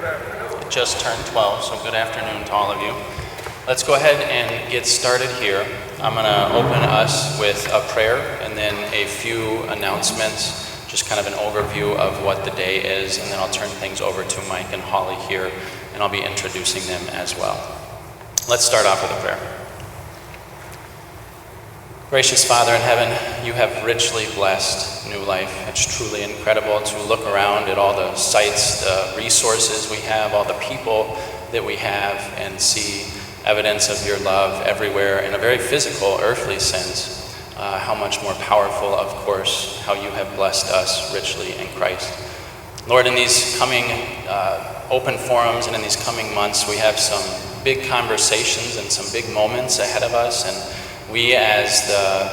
It just turned 12, so good afternoon to all of you. Let's go ahead and get started here. I'm going to open us with a prayer and then a few announcements, just kind of an overview of what the day is, and then I'll turn things over to Mike and Holly here, and I'll be introducing them as well. Let's start off with a prayer. Gracious Father in heaven, you have richly blessed New Life. It's truly incredible to look around at all the sites, the resources we have, all the people that we have, and see evidence of your love everywhere in a very physical, earthly sense. How much more powerful, of course, how you have blessed us richly in Christ. Lord, in these coming open forums and in these coming months, we have some big conversations and some big moments ahead of us, and we as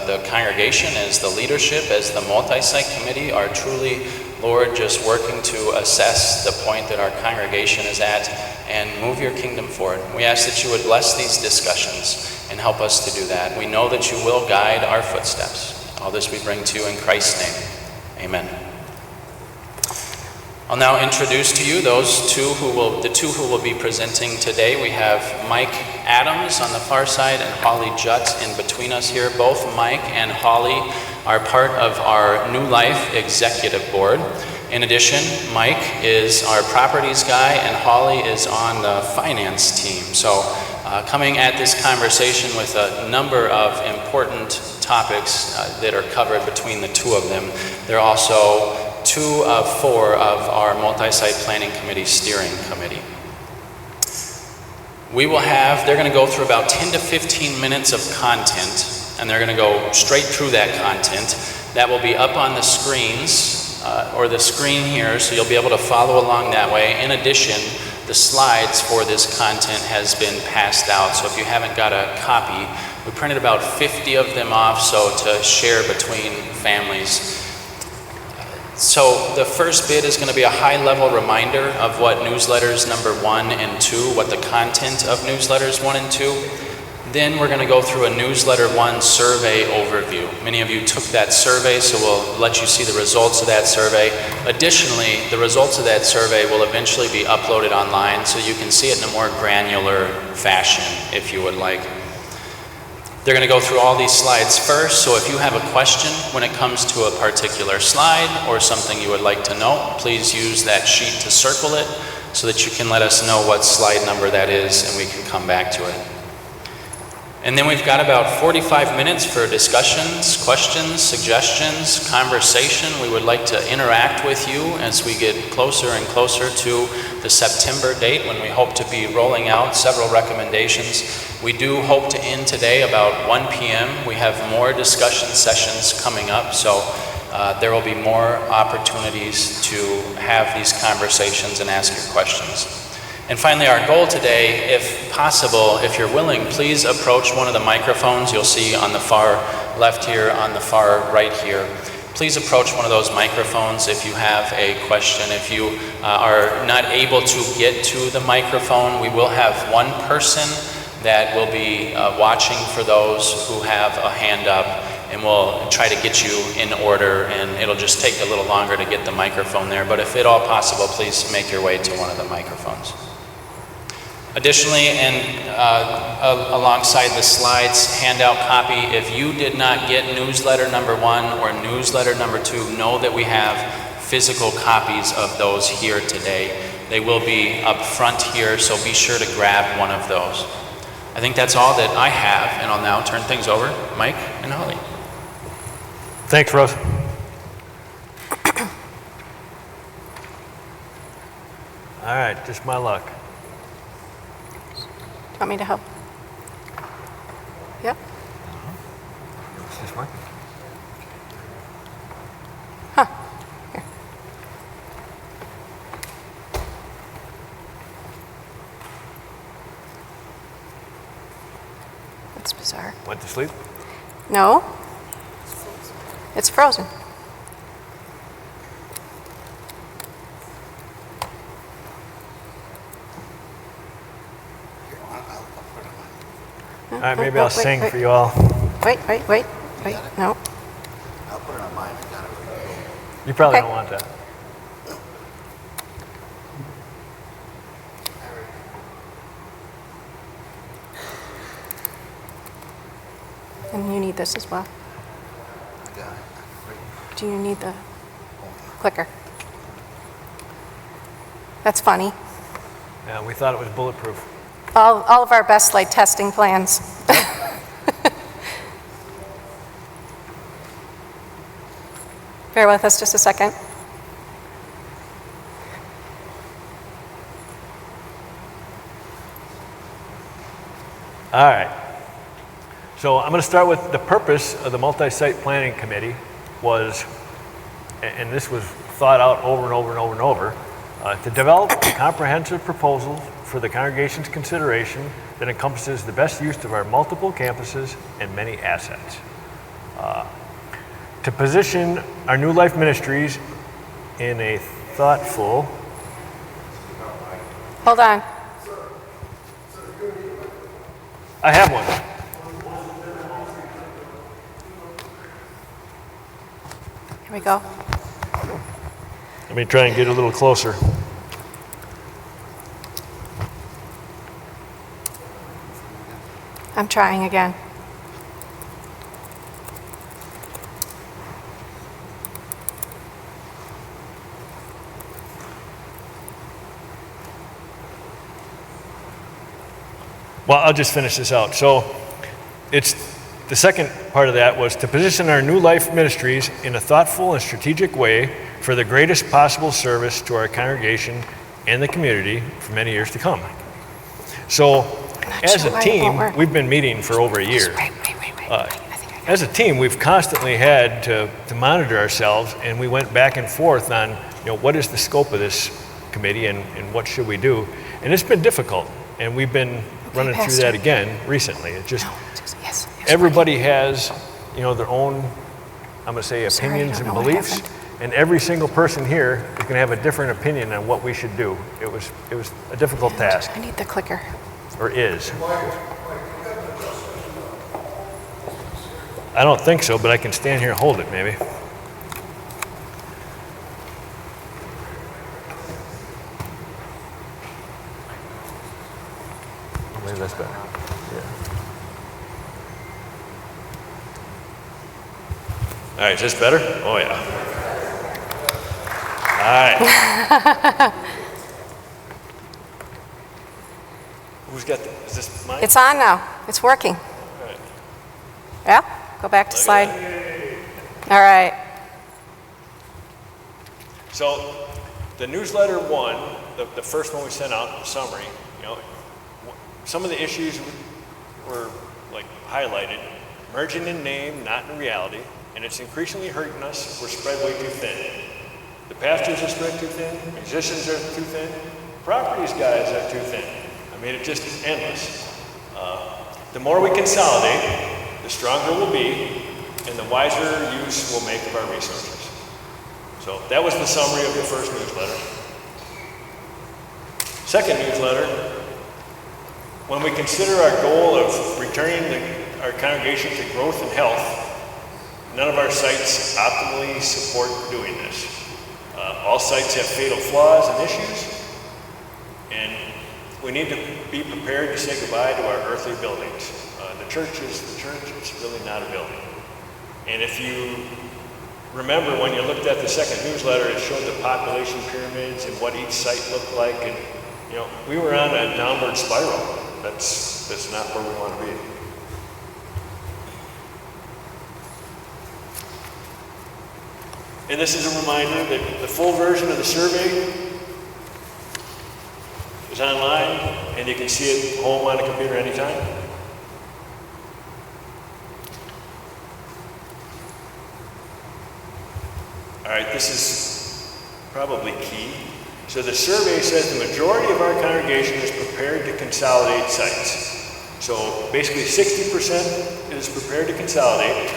the congregation, as the leadership, as the multi-site committee are truly, Lord, just working to assess the point that our congregation is at and move your kingdom forward. We ask that you would bless these discussions and help us to do that. We know that you will guide our footsteps. All this we bring to you in Christ's name. Amen. I'll now introduce to you the two who will be presenting today. We have Mike Adams on the far side and Holly Jutt in between us here. Both Mike and Holly are part of our New Life Executive Board. In addition, Mike is our properties guy and Holly is on the finance team. So coming at this conversation with a number of important topics that are covered between the two of them. They're also 2 of 4 of our multi-site planning committee steering committee. They're going to go through about 10 to 15 minutes of content, and they're going to go straight through that content. That will be up on the screens, or the screen here, so you'll be able to follow along that way. In addition, the slides for this content has been passed out, so if you haven't got a copy, we printed about 50 of them off, so to share between families. So the first bit is going to be a high-level reminder of what newsletters number 1 and 2, what the content of newsletters 1 and 2. Then we're going to go through a newsletter 1 survey overview. Many of you took that survey, so we'll let you see the results of that survey. Additionally, the results of that survey will eventually be uploaded online, so you can see it in a more granular fashion, if you would like. They're going to go through all these slides first, so if you have a question when it comes to a particular slide or something you would like to know, please use that sheet to circle it so that you can let us know what slide number that is and we can come back to it. And then we've got about 45 minutes for discussions, questions, suggestions, conversation. We would like to interact with you as we get closer and closer to the September date when we hope to be rolling out several recommendations. We do hope to end today about 1 p.m. We have more discussion sessions coming up, so there will be more opportunities to have these conversations and ask your questions. And finally, our goal today, if possible, if you're willing, please approach one of the microphones you'll see on the far left here, on the far right here. Please approach one of those microphones if you have a question. If you are not able to get to the microphone, we will have one person that will be watching for those who have a hand up, and we'll try to get you in order, and it'll just take a little longer to get the microphone there. But if at all possible, please make your way to one of the microphones. Additionally, and alongside the slides handout copy, if you did not get newsletter number 1 or newsletter number 2, know that we have physical copies of those here today. They will be up front here, so be sure to grab one of those. I think that's all that I have, and I'll now turn things over to Mike and Holly. Thanks, Rose. All right, just my luck. Want me to help? Yep. Is this one? Huh. Here. That's bizarre. Went to sleep? No. It's frozen. All right, maybe I'll sing for you all. Wait. No. I'll put it on mine. I got it. You probably Okay. don't want that. need this as well. I got it. Do you need the clicker? That's funny. Yeah, we thought it was bulletproof. All of our best light testing plans. Bear with us just a second. All right. So I'm going to start with the purpose of the multi-site planning committee was, and this was thought out over and over and over and over, to develop a comprehensive proposal for the congregation's consideration that encompasses the best use of our multiple campuses and many assets. To position our New Life Ministries in a thoughtful. Hold on. I have one. Here we go. Let me try and get a little closer. I'm trying again. Well, I'll just finish this out. So it's the second part of that was to position our New Life Ministries in a thoughtful and strategic way for the greatest possible service to our congregation and the community for many years to come. So as a team, we've been meeting for over a year. As a team, we've constantly had to monitor ourselves, and we went back and forth on, what is the scope of this committee and what should we do? And it's been difficult, and we've been running through that again recently. It just, yes, everybody has, their own, I'm gonna say, opinions and beliefs, and every single person here is gonna have a different opinion on what we should do. It was a difficult task, I need the clicker. or is. I don't think so, but I can stand here and hold it maybe. Maybe that's better. Yeah. All right, is this better? Oh yeah. All right. Who's got the, is this mine? It's on now. It's working. All right. Yeah? Go back to Look slide. at that. All right. So the newsletter one, the first one we sent out, the summary, some of the issues were like highlighted, merging in name, not in reality, and it's increasingly hurting us. We're spread way too thin. The pastors are spread too thin, musicians are too thin, properties guys are too thin. I mean, it's just endless. The more we consolidate, the stronger we'll be, and the wiser use we'll make of our resources. So that was the summary of the first newsletter. Second newsletter, when we consider our goal of returning our congregation to growth and health, none of our sites optimally support doing this. All sites have fatal flaws and issues, and we need to be prepared to say goodbye to our earthly buildings. The church is the church, it's really not a building. And if you remember when you looked at the second newsletter, it showed the population pyramids and what each site looked like, and we were on a downward spiral. That's not where we want to be. And this is a reminder that the full version of the survey is online, and you can see it home on a computer anytime. All right, this is probably key. So the survey says the majority of our congregation is prepared to consolidate sites. So basically 60% is prepared to consolidate,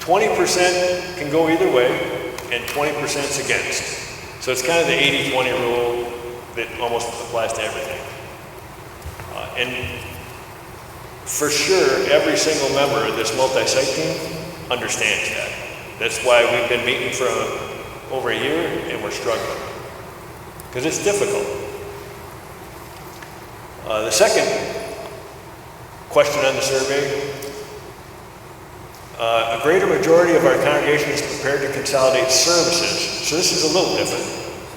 20% can go either way, and 20% is against. So it's kind of the 80-20 rule that almost applies to everything. And for sure, every single member of this multi-site team understands that. That's why we've been meeting for over a year and we're struggling. Because it's difficult. The second question on the survey A greater majority of our congregation is prepared to consolidate services. So this is a little different,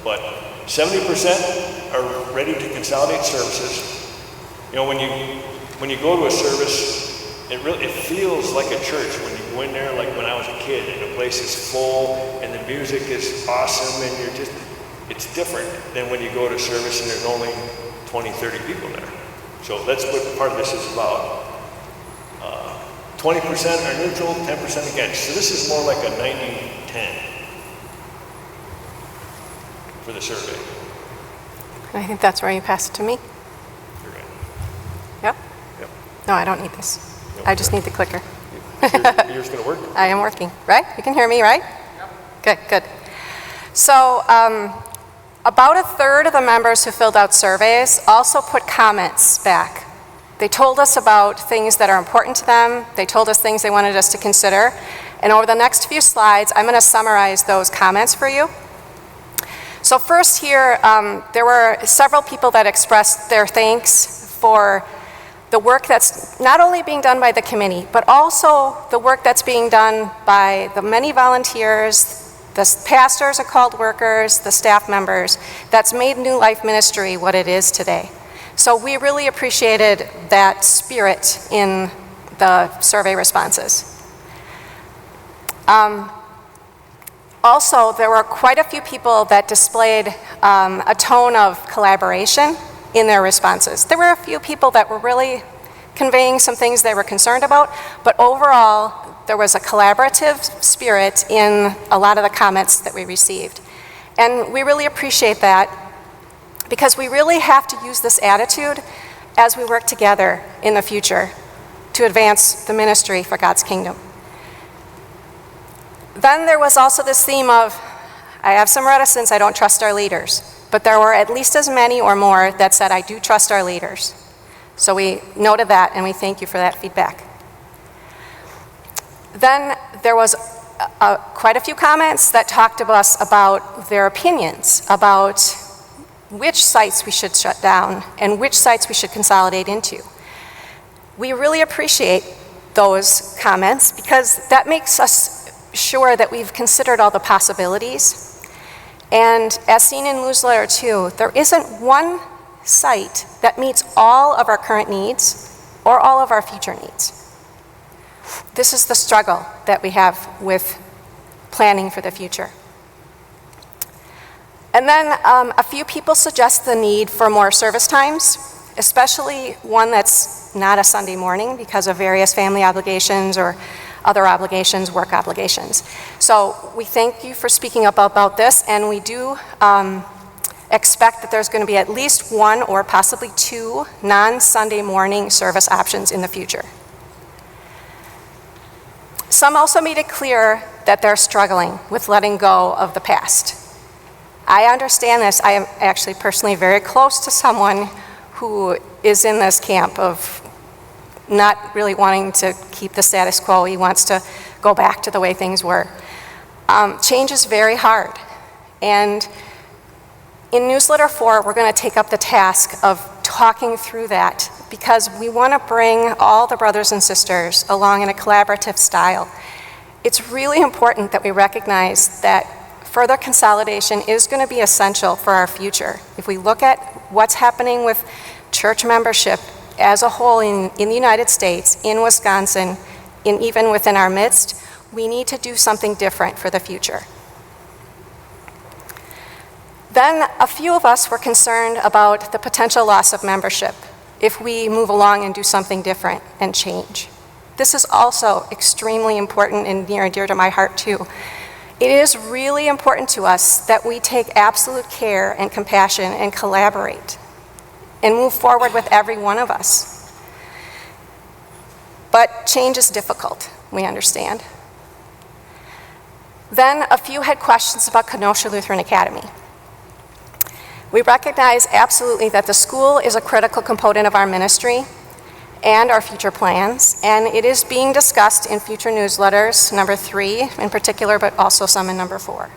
but 70% are ready to consolidate services. You know, when you go to a service, it feels like a church when you go in there, like when I was a kid, and the place is full, and the music is awesome, and it's different than when you go to service and there's only 20, 30 people there. So that's what part of this is about. 20% are neutral, 10% against. So this is more like a 90-10 for the survey. I think that's where you pass it to me. You're right. Yep. Yep. No, I don't need this. No, I just need the clicker. Yours gonna work? I am working, right? You can hear me, right? Yep. Good, good. So about a third of the members who filled out surveys also put comments back. They told us about things that are important to them. They told us things they wanted us to consider. And over the next few slides, I'm going to summarize those comments for you. So first here, there were several people that expressed their thanks for the work that's not only being done by the committee, but also the work that's being done by the many volunteers, the pastors are called workers, the staff members, that's made New Life Ministry what it is today. So we really appreciated that spirit in the survey responses. Also, there were quite a few people that displayed a tone of collaboration in their responses. There were a few people that were really conveying some things they were concerned about, but overall, there was a collaborative spirit in a lot of the comments that we received. And we really appreciate that, because we really have to use this attitude as we work together in the future to advance the ministry for God's kingdom. Then there was also this theme of, I have some reticence, I don't trust our leaders. But there were at least as many or more that said, I do trust our leaders. So we noted that, and we thank you for that feedback. Then there was quite a few comments that talked to us about their opinions about which sites we should shut down and which sites we should consolidate into. We really appreciate those comments because that makes us sure that we've considered all the possibilities. And as seen in newsletter 2, there isn't one site that meets all of our current needs or all of our future needs. This is the struggle that we have with planning for the future. And then a few people suggest the need for more service times, especially one that's not a Sunday morning because of various family obligations or other obligations, work obligations. So we thank you for speaking up about this, and we do expect that there's going to be at least one or possibly two non-Sunday morning service options in the future. Some also made it clear that they're struggling with letting go of the past. I understand this. I am actually personally very close to someone who is in this camp of not really wanting to keep the status quo. He wants to go back to the way things were. Change is very hard. And in newsletter 4, we're going to take up the task of talking through that because we want to bring all the brothers and sisters along in a collaborative style. It's really important that we recognize that further consolidation is going to be essential for our future. If we look at what's happening with church membership as a whole in the United States, in Wisconsin, even within our midst, we need to do something different for the future. Then a few of us were concerned about the potential loss of membership if we move along and do something different and change. This is also extremely important and near and dear to my heart too. It is really important to us that we take absolute care and compassion and collaborate and move forward with every one of us. But change is difficult, we understand. Then a few had questions about Kenosha Lutheran Academy. We recognize absolutely that the school is a critical component of our ministry and our future plans, and it is being discussed in future newsletters, number 3 in particular, but also some in number 4.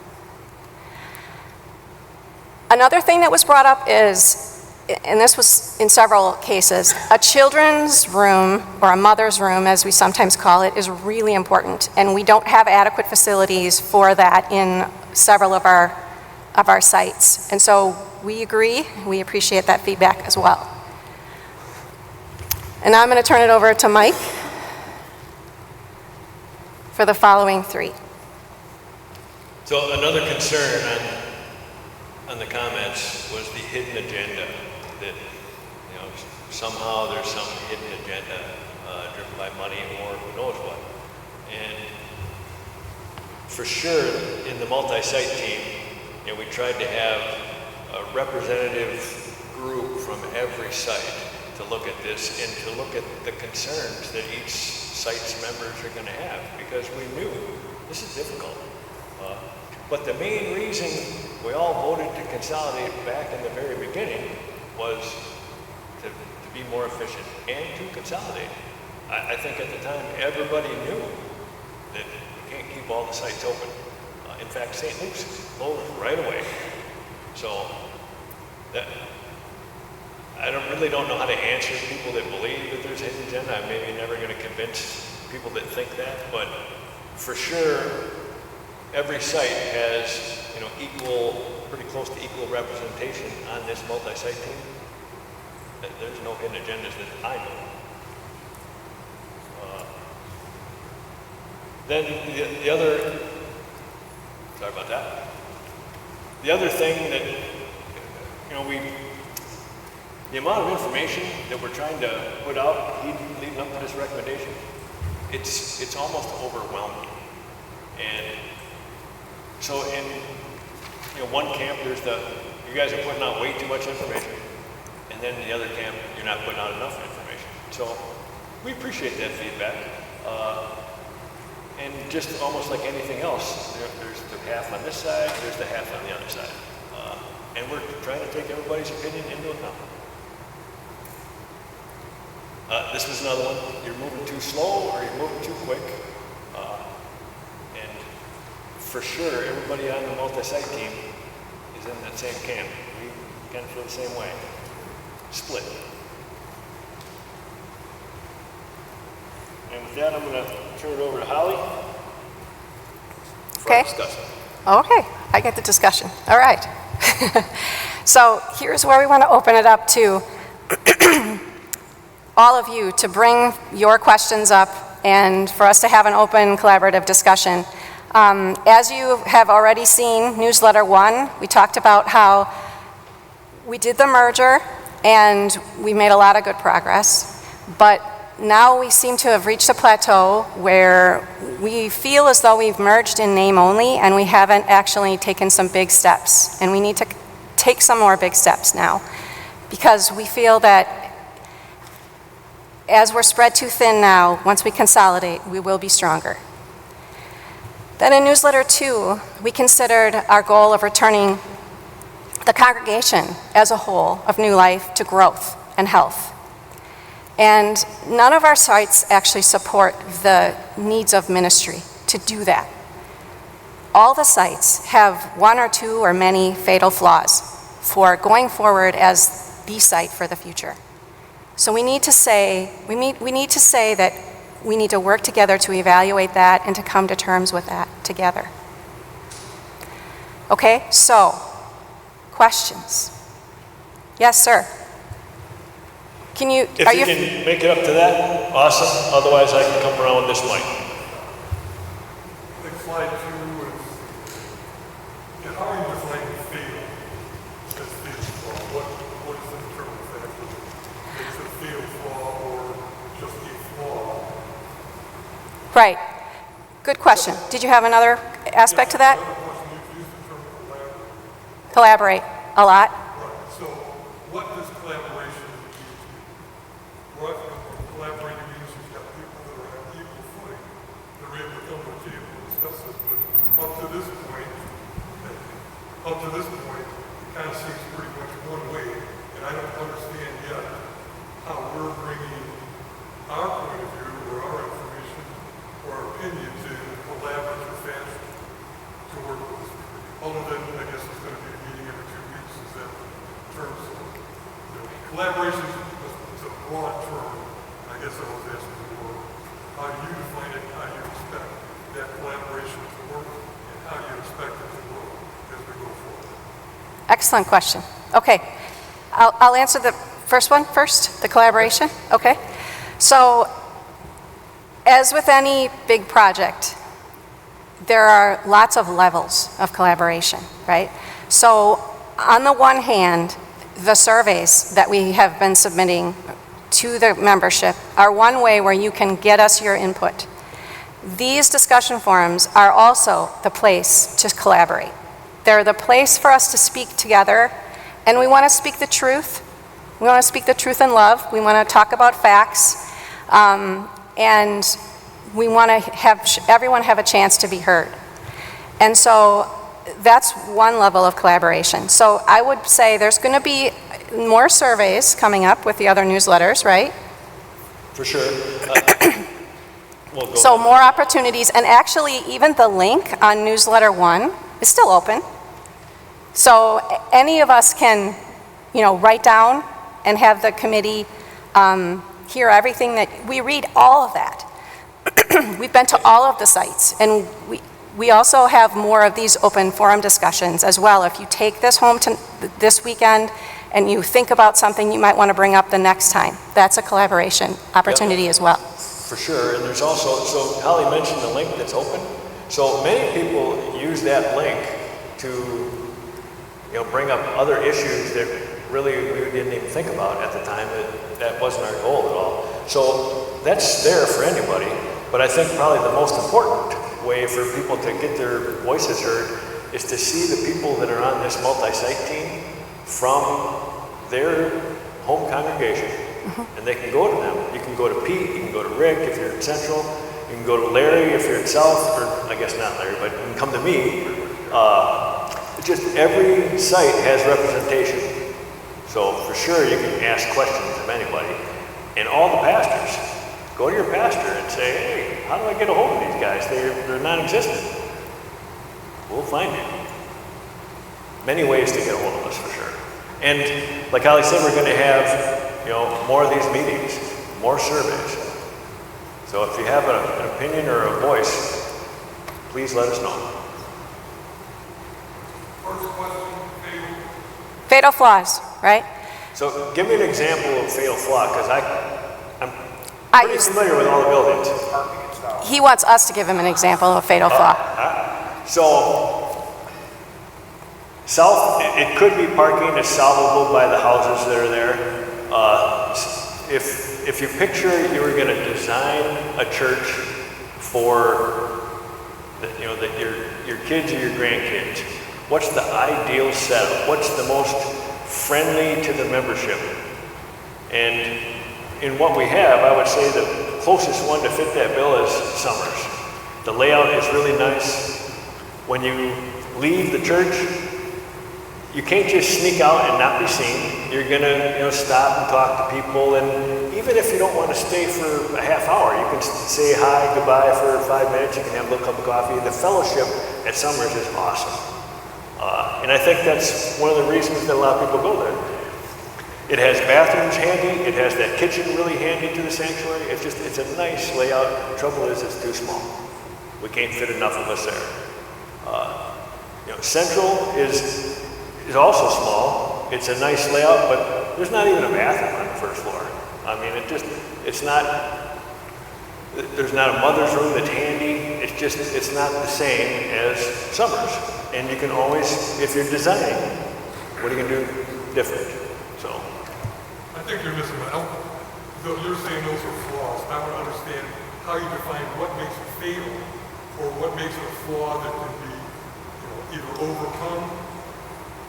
Another thing that was brought up is and this was in several cases, a children's room, or a mother's room, as we sometimes call it, is really important, and we don't have adequate facilities for that in several of our sites. And so we agree, we appreciate that feedback as well. And now I'm going to turn it over to Mike for the following three. So another concern on the comments was the hidden agenda, that somehow there's some hidden agenda driven by money or who knows what. And for sure, in the multi-site team, we tried to have a representative group from every site to look at this and to look at the concerns that each site's members are going to have, because we knew this is difficult. But the main reason we all voted to consolidate back in the very beginning was to be more efficient and to consolidate. I think at the time everybody knew that you can't keep all the sites open. In fact, St. Luke's closed right away. So I really don't know how to answer people that believe that there's a hidden agenda. I'm maybe never going to convince people that think that, but for sure, every site has pretty close to equal representation on this multi-site team. There's no hidden agendas that I know. Then the other, sorry about that. The other thing that, the amount of information that we're trying to put out leading up to this recommendation, it's almost overwhelming. And so in one camp, you guys are putting out way too much information, and then in the other camp, you're not putting out enough information. So we appreciate that feedback. And just almost like anything else, there's the half on this side, there's the half on the other side. And we're trying to take everybody's opinion into account. This was another one. You're moving too slow or you're moving too quick. And for sure, everybody on the multi-site team is in that same camp. We kind of feel the same way. Split. And with that, I'm going to turn it over to Holly for our discussion. Okay, I get the discussion. All right. So here's where we want to open it up to all of you to bring your questions up and for us to have an open, collaborative discussion. As you have already seen, newsletter 1, we talked about how we did the merger and we made a lot of good progress, but now we seem to have reached a plateau where we feel as though we've merged in name only and we haven't actually taken some big steps. And we need to take some more big steps now because we feel that as we're spread too thin now, once we consolidate, we will be stronger. Then in newsletter 2, we considered our goal of returning the congregation as a whole of New Life to growth and health. And none of our sites actually support the needs of ministry to do that. All the sites have one or two or many fatal flaws for going forward as the site for the future. So we need to say that we need to work together to evaluate that and to come to terms with that together. Okay, so questions? Yes, sir. If you can make it up to that, awesome. Otherwise, I can come around with this mic. I think slide 2 is, how are you defining fatal as fatal flaw? What is the term exactly? Is it a fatal flaw or just a flaw? Right. Good question. Did you have another aspect to that? Another question, you've used the term collaborate. Collaborate a lot. Right. So what does collaboration mean to you? What collaborating means you've got people that are on equal footing that are able to come to the table and discuss this. But up to this point, it kind of seems pretty much one way. And I don't understand yet how we're bringing our point of view or our information or our opinions in a collaborative fashion to work with this. Although then I guess it's going to be a meeting every 2 weeks. Is that in terms of collaboration is a broad term. I guess I was asking for how do you define it, how do you expect that collaboration to work, and how do you expect it to work as we go forward? Excellent question. Okay, I'll answer the first one first, the collaboration. Okay, so as with any big project, there are lots of levels of collaboration, right? So on the one hand, the surveys that we have been submitting to the membership are one way where you can get us your input. These discussion forums are also the place to collaborate. They're the place for us to speak together, and we want to speak the truth. We want to speak the truth in love. We want to talk about facts, and we want to have everyone have a chance to be heard. And so that's one level of collaboration. So I would say there's going to be more surveys coming up with the other newsletters, right? For sure. We'll go So back. more opportunities, and actually even the link on newsletter 1 is still open. So any of us can, write down and have the committee hear everything that, we read all of that. We've been to all of the sites, and we also have more of these open forum discussions as well. If you take this home to this weekend and you think about something you might want to bring up the next time, that's a collaboration opportunity as well. For sure, and there's also, so Holly mentioned the link that's open. So many people use that link to, bring up other issues that really we didn't even think about at the time. That wasn't our goal at all. So that's there for anybody. But I think probably the most important way for people to get their voices heard is to see the people that are on this multi-site team from their home congregation. And they can go to them. You can go to Pete, you can go to Rick if you're at Central, you can go to Larry if you're at South, or I guess not Larry, but you can come to me. Just every site has representation. So for sure you can ask questions of anybody. And all the pastors, go to your pastor and say, hey, how do I get a hold of these guys? They're non-existent. We'll find you. Many ways to get a hold of us for sure. And like Holly said, we're going to have more of these meetings, more surveys. So if you have an opinion or a voice, please let us know. First question, Fatal flaws, right? So give me an example of fatal flaw, because I'm I pretty use- familiar with all the buildings. He wants us to give him an example of a fatal flaw. So South, it could be parking is solvable by the houses that are there. If you picture you were going to design a church for your kids or your grandkids, what's the ideal setup? What's the most friendly to the membership? And in what we have, I would say the closest one to fit that bill is Summers. The layout is really nice. When you leave the church, you can't just sneak out and not be seen. You're gonna, stop and talk to people, and even if you don't want to stay for a half hour, you can say hi, goodbye for 5 minutes. You can have a little cup of coffee. The fellowship at Summers is awesome, and I think that's one of the reasons that a lot of people go there. It has bathrooms handy. It has that kitchen really handy to the sanctuary. It's a nice layout. The trouble is, it's too small. We can't fit enough of us there. Central is also small. It's a nice layout, but there's not even a bathroom on the first floor. I mean, there's not a mother's room that's handy. It's not the same as Summers. And you can always, if you're designing, what are you gonna do different? So. I think you're missing out. Though you're saying those are flaws. I want to understand how you define what makes it fatal, or what makes it a flaw that can be, either overcome,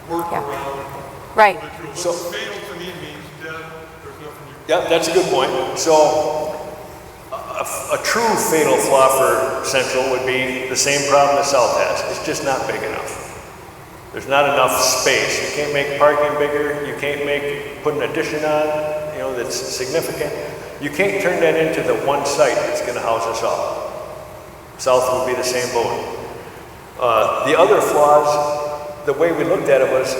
worked around. Right. So fatal to me means dead. There's nothing you. Yeah, that's a good point. So a true fatal flaw for Central would be the same problem that South has. It's just not big enough. There's not enough space. You can't make parking bigger. You can't put an addition on, that's significant. You can't turn that into the one site that's going to house us all. South would be the same boat. The other flaws, the way we looked at it was,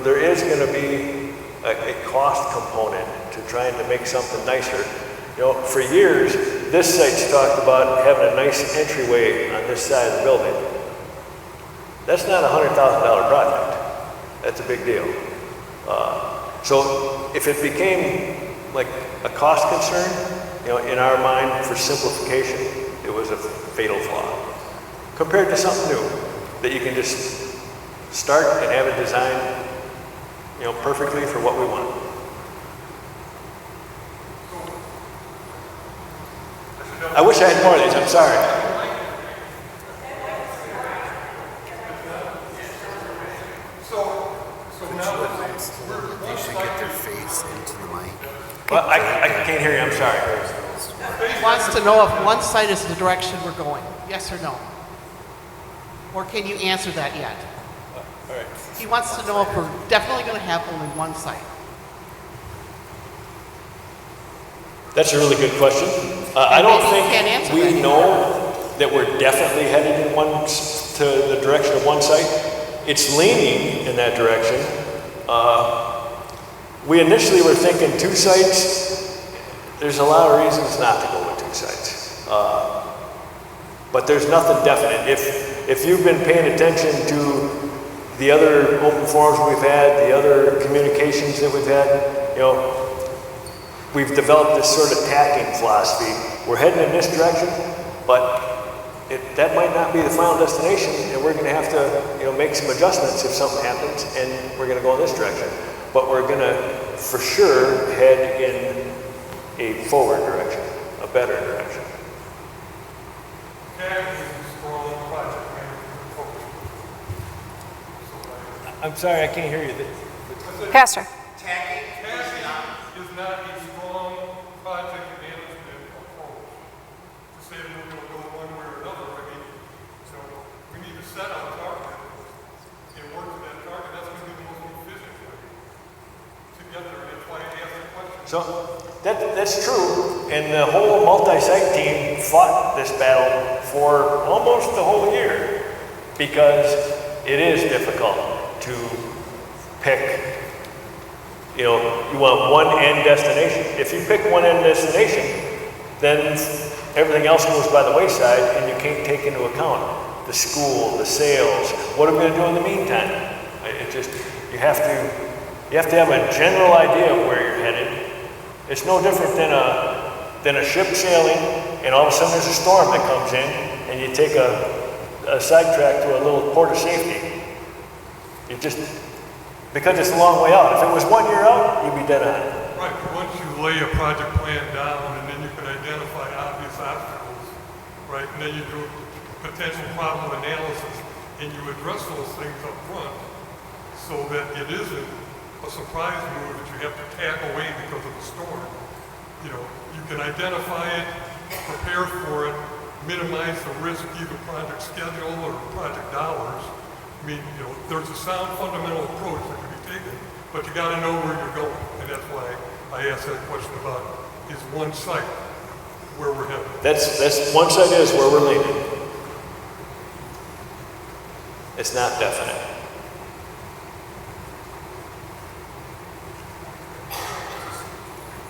there is going to be a cost component to trying to make something nicer. You know, for years, this site's talked about having a nice entryway on this side of the building. That's not a $100,000 project. That's a big deal. So if it became like a cost concern, you know, in our mind for simplification, it was a fatal flaw. Compared to something new that you can just start and have it designed, you know, perfectly for what we want. I wish I had more of these, I'm sorry. They should get their face into the mic. Well, I can't hear you, I'm sorry. He wants to know if one site is the direction we're going, yes or no? Or can you answer that yet? All right. He wants to know if we're definitely going to have only one site. That's a really good question. I don't maybe you can't answer think we that know that we're definitely headed in to the direction of one site. It's leaning in that direction. We initially were thinking 2 sites. There's a lot of reasons not to go with 2 sites. But there's nothing definite. If you've been paying attention to the other open forums we've had, the other communications that we've had, you know, we've developed this sort of tacking philosophy. We're heading in this direction, but that might not be the final destination, and we're going to have to, you know, make some adjustments if something happens, and we're going to go in this direction. But we're going to, for sure, head in a forward direction, a better direction. I'm sorry, I can't hear you. Pastor. Tagging is not a strong project management approach. To say that we're going to go one way or another, I mean, so we need to set our target and work to that target. That's going to be the most efficient way together, and that's why I asked the question. So that's true, and the whole multi-site team fought this battle for almost the whole year because it is difficult to pick. You know, you want one end destination. If you pick one end destination, then everything else goes by the wayside, and you can't take into account the school, the sales. What are we going to do in the meantime? It just you have to have a general idea of where you're headed. It's no different than a ship sailing, and all of a sudden there's a storm that comes in, and you take a sidetrack to a little port of safety. You just because it's a long way out. If it was 1 year out, you'd be dead on. Right, but once you lay a project plan down, and then you can identify obvious obstacles, right, and then you do potential problem analysis, and you address those things up front, so that it isn't a surprise move that you have to tack away because of the storm. You know, you can identify it, prepare for it, minimize the risk, either project schedule or project dollars. I mean, you know, there's a sound fundamental approach that can be taken, but you got to know where you're going, and that's why I asked that question about is one site where we're headed. That's one site is where we're leaning. It's not definite.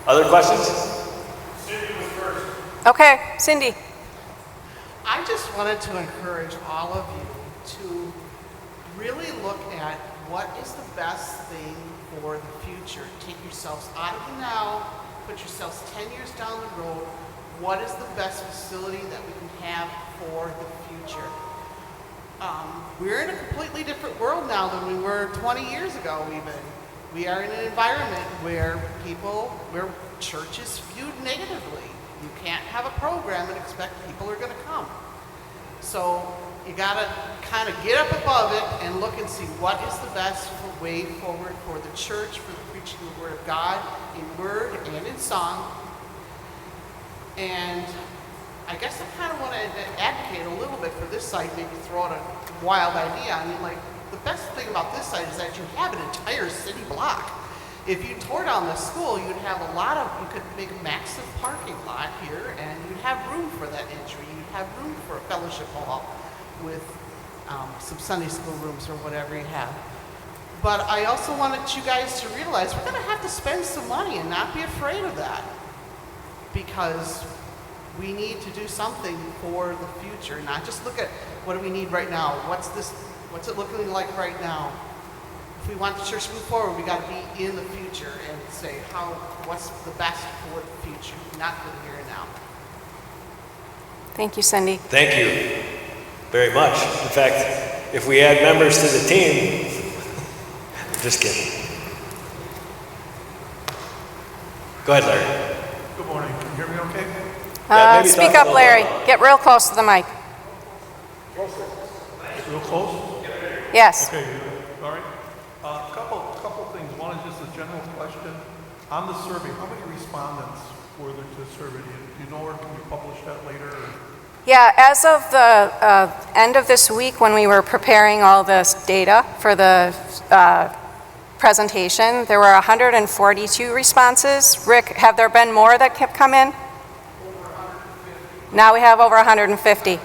Other questions? Cindy was first. Okay, Cindy. I just wanted to encourage all of you to really look at what is the best thing for the future. Take yourselves out of the now, put yourselves 10 years down the road. What is the best facility that we can have for the future? We're in a completely different world now than we were 20 years ago even. We are in an environment where church is viewed negatively. You can't have a program and expect people are going to come. So you got to kind of get up above it and look and see what is the best way forward for the church, for the preaching of the Word of God in word and in song. And I guess I kind of want to advocate a little bit for this site, maybe throw out a wild idea. I mean, like, the best thing about this site is that you have an entire city block. If you tore down the school, you'd have you could make a massive parking lot here, and you'd have room for that entry. You'd have room for a fellowship hall with some Sunday school rooms or whatever you have. But I also wanted you guys to realize we're gonna have to spend some money and not be afraid of that. Because we need to do something for the future, not just look at what do we need right now, what's it looking like right now. If we want the church to move forward, we gotta be in the future and say what's the best for the future, not for the here and now. Thank you, Cindy. Thank you very much. In fact, if we add members to the team, just kidding. Go ahead, Larry. Good morning. Can you hear me okay? Yeah, maybe Speak talk a up, little Larry. bit. Get real close to the mic. Real close? Yes. Okay, all right. Couple things. One is just a general question. On the survey, how many respondents were there to the survey? Do you know, or can you publish that later? Or? Yeah, as of the end of this week, when we were preparing all this data for the presentation, there were 142 responses. Rick, have there been more that kept come in? Now we have over 150.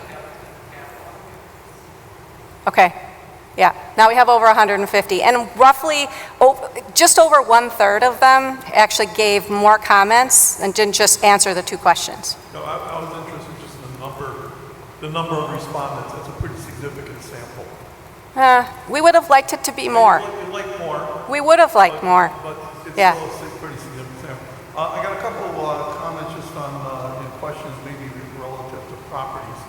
Okay, yeah, now we have over 150. And roughly, just over 1/3 of them actually gave more comments and didn't just answer the 2 questions. No, I was interested just in the number of respondents. That's a pretty significant sample. We would have liked it to be more. You'd like more. We would have liked more. But it's Yeah. still a pretty significant sample. I got a couple of comments just on questions maybe relative to properties.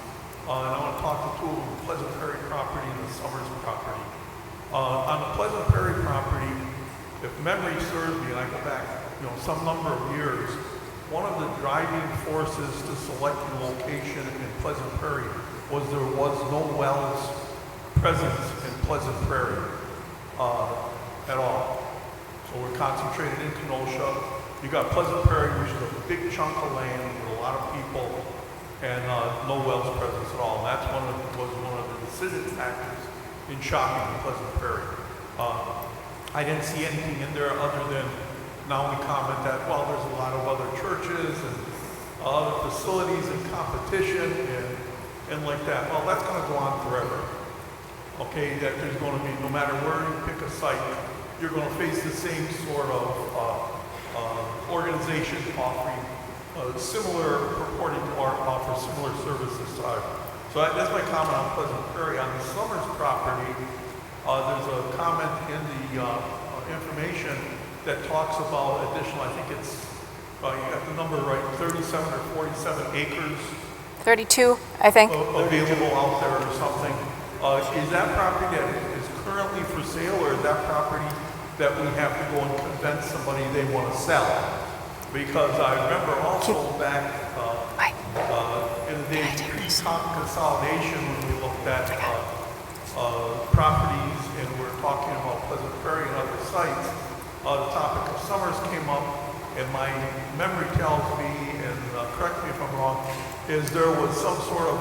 And I want to talk to 2 of them, the Pleasant Prairie property and the Summers property. On the Pleasant Prairie property, if memory serves me, and I go back some number of years, one of the driving forces to selecting location in Pleasant Prairie was there was no wells presence in Pleasant Prairie at all. So we're concentrated in Kenosha. You got Pleasant Prairie, which is a big chunk of land with a lot of people, and no wells presence at all. And that's was one of the decision factors in shopping in Pleasant Prairie. I didn't see anything in there other than now we comment that, well, there's a lot of other churches and other facilities and competition and like that. Well, that's going to go on forever. Okay, that there's going to be, no matter where you pick a site, you're going to face the same sort of organization offering similar, purporting to offer similar services to ours. So that's my comment on Pleasant Prairie. On the Summers property, there's a comment in the information that talks about additional, I think it's, you got the number right, 37 or 47 acres 32, I think. available out there or something. Is that property that is currently for sale, or is that property that we have to go and convince somebody they want to sell? Because I remember also back in the days pre-consolidation, when we looked at properties and we're talking about Pleasant Prairie and other sites, the topic of Summers came up, and my memory tells me, and correct me if I'm wrong, is there was some sort of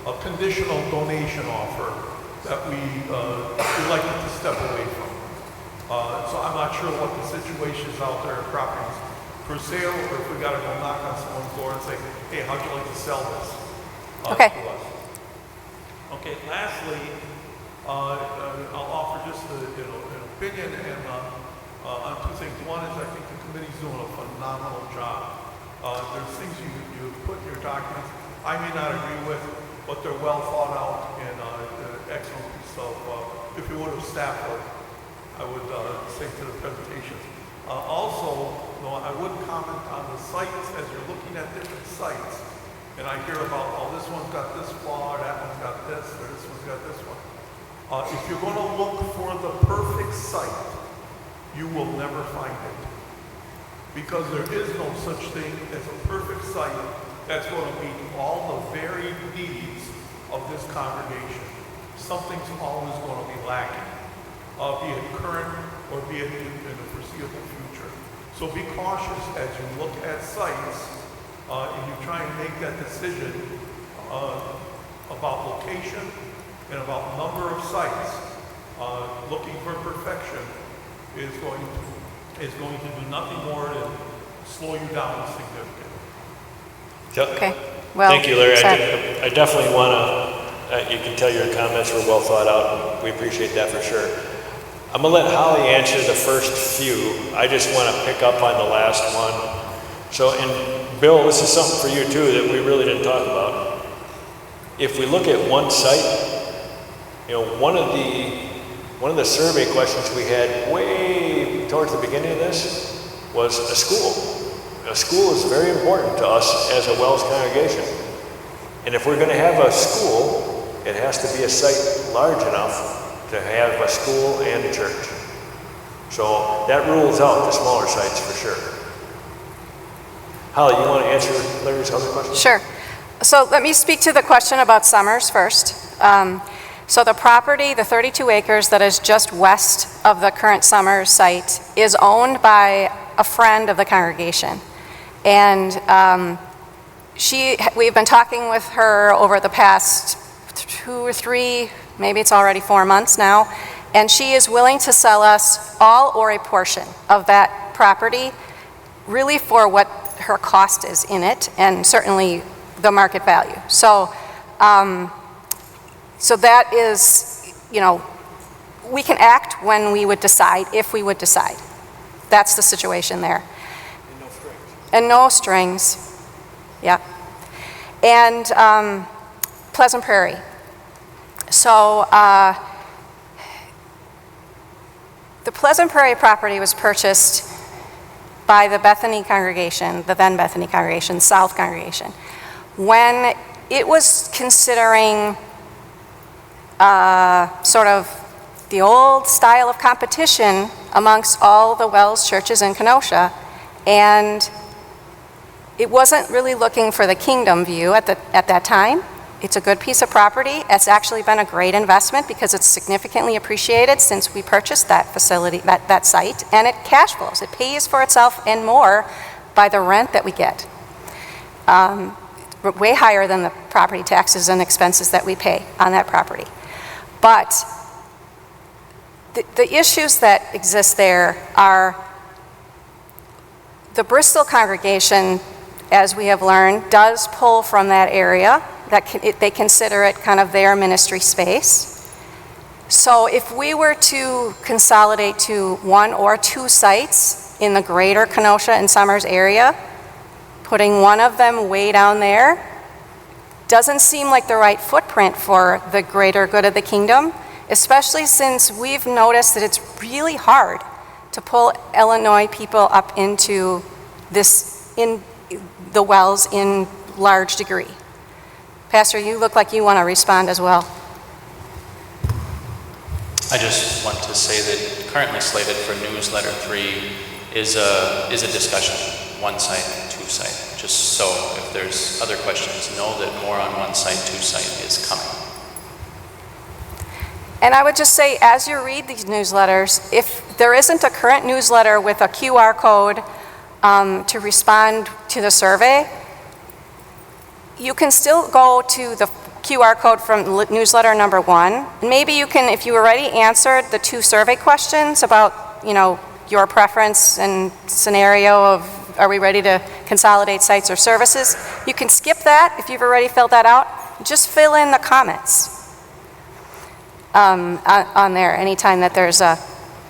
a conditional donation offer that we elected to step away from. So I'm not sure what the situation is out there at properties for sale, or if we got to go knock on someone's door and say, hey, how'd you like to sell this to us? Okay, lastly, I'll offer just an opinion and on 2 things. One is I think the committee's doing a phenomenal job. There's things you put in your documents I may not agree with, but they're well thought out and excellent piece of, if you would have staff work, I would say to the presentations. Also, I would comment on the sites as you're looking at different sites, and I hear about, oh, this one's got this flaw, or that one's got this, or this one's got this one. If you're going to look for the perfect site, you will never find it. Because there is no such thing as a perfect site that's going to meet all the varied needs of this congregation. Something's always going to be lacking, be it current or be it in the foreseeable future. So be cautious as you look at sites and you try and make that decision about location and about number of sites. Looking for perfection is going to do nothing more than slow you down significantly. Okay. Well, thank you, Larry. said. I definitely want to, you can tell your comments were well thought out. We appreciate that for sure. I'm gonna let Holly answer the first few. I just want to pick up on the last one. So, and Bill, this is something for you too that we really didn't talk about. If we look at one site, you know, one of the survey questions we had way towards the beginning of this was a school. A school is very important to us as a Wells congregation. And if we're going to have a school, it has to be a site large enough to have a school and a church. So that rules out the smaller sites for sure. Holly, you want to answer Larry's other question? Sure. So let me speak to the question about Summers first. So the property, the 32 acres that is just west of the current Summers site, is owned by a friend of the congregation. And we've been talking with her over the past 2 or 3, maybe it's already 4 months now, and she is willing to sell us all or a portion of that property, really for what her cost is in it, and certainly the market value. So, so that is, you know, we can act when we would decide, if we would decide. That's the situation there. And no strings. And no strings, yeah. And Pleasant Prairie. So the Pleasant Prairie property was purchased by the Bethany congregation, the then Bethany congregation, South congregation, when it was considering sort of the old style of competition amongst all the Wells churches in Kenosha, and it wasn't really looking for the kingdom view at that time. It's a good piece of property. It's actually been a great investment because it's significantly appreciated since we purchased that facility, that site, and it cash flows. It pays for itself and more by the rent that we get. Way higher than the property taxes and expenses that we pay on that property. But the issues that exist there are the Bristol congregation, as we have learned, does pull from that area. They consider it kind of their ministry space. So if we were to consolidate to 1 or 2 sites in the greater Kenosha and Summers area, putting one of them way down there doesn't seem like the right footprint for the greater good of the kingdom, especially since we've noticed that it's really hard to pull Illinois people up into this, in the Wells in large degree. Pastor, you look like you want to respond as well. I just want to say that currently slated for newsletter 3 is a discussion, 1 site, 2 site. Just so if there's other questions, know that more on 1 site, 2 site is coming. And I would just say, as you read these newsletters, if there isn't a current newsletter with a QR code to respond to the survey, you can still go to the QR code from newsletter number 1. Maybe you can, if you already answered the 2 survey questions about, you know, your preference and scenario of are we ready to consolidate sites or services, you can skip that if you've already filled that out. Just fill in the comments on there anytime that there's a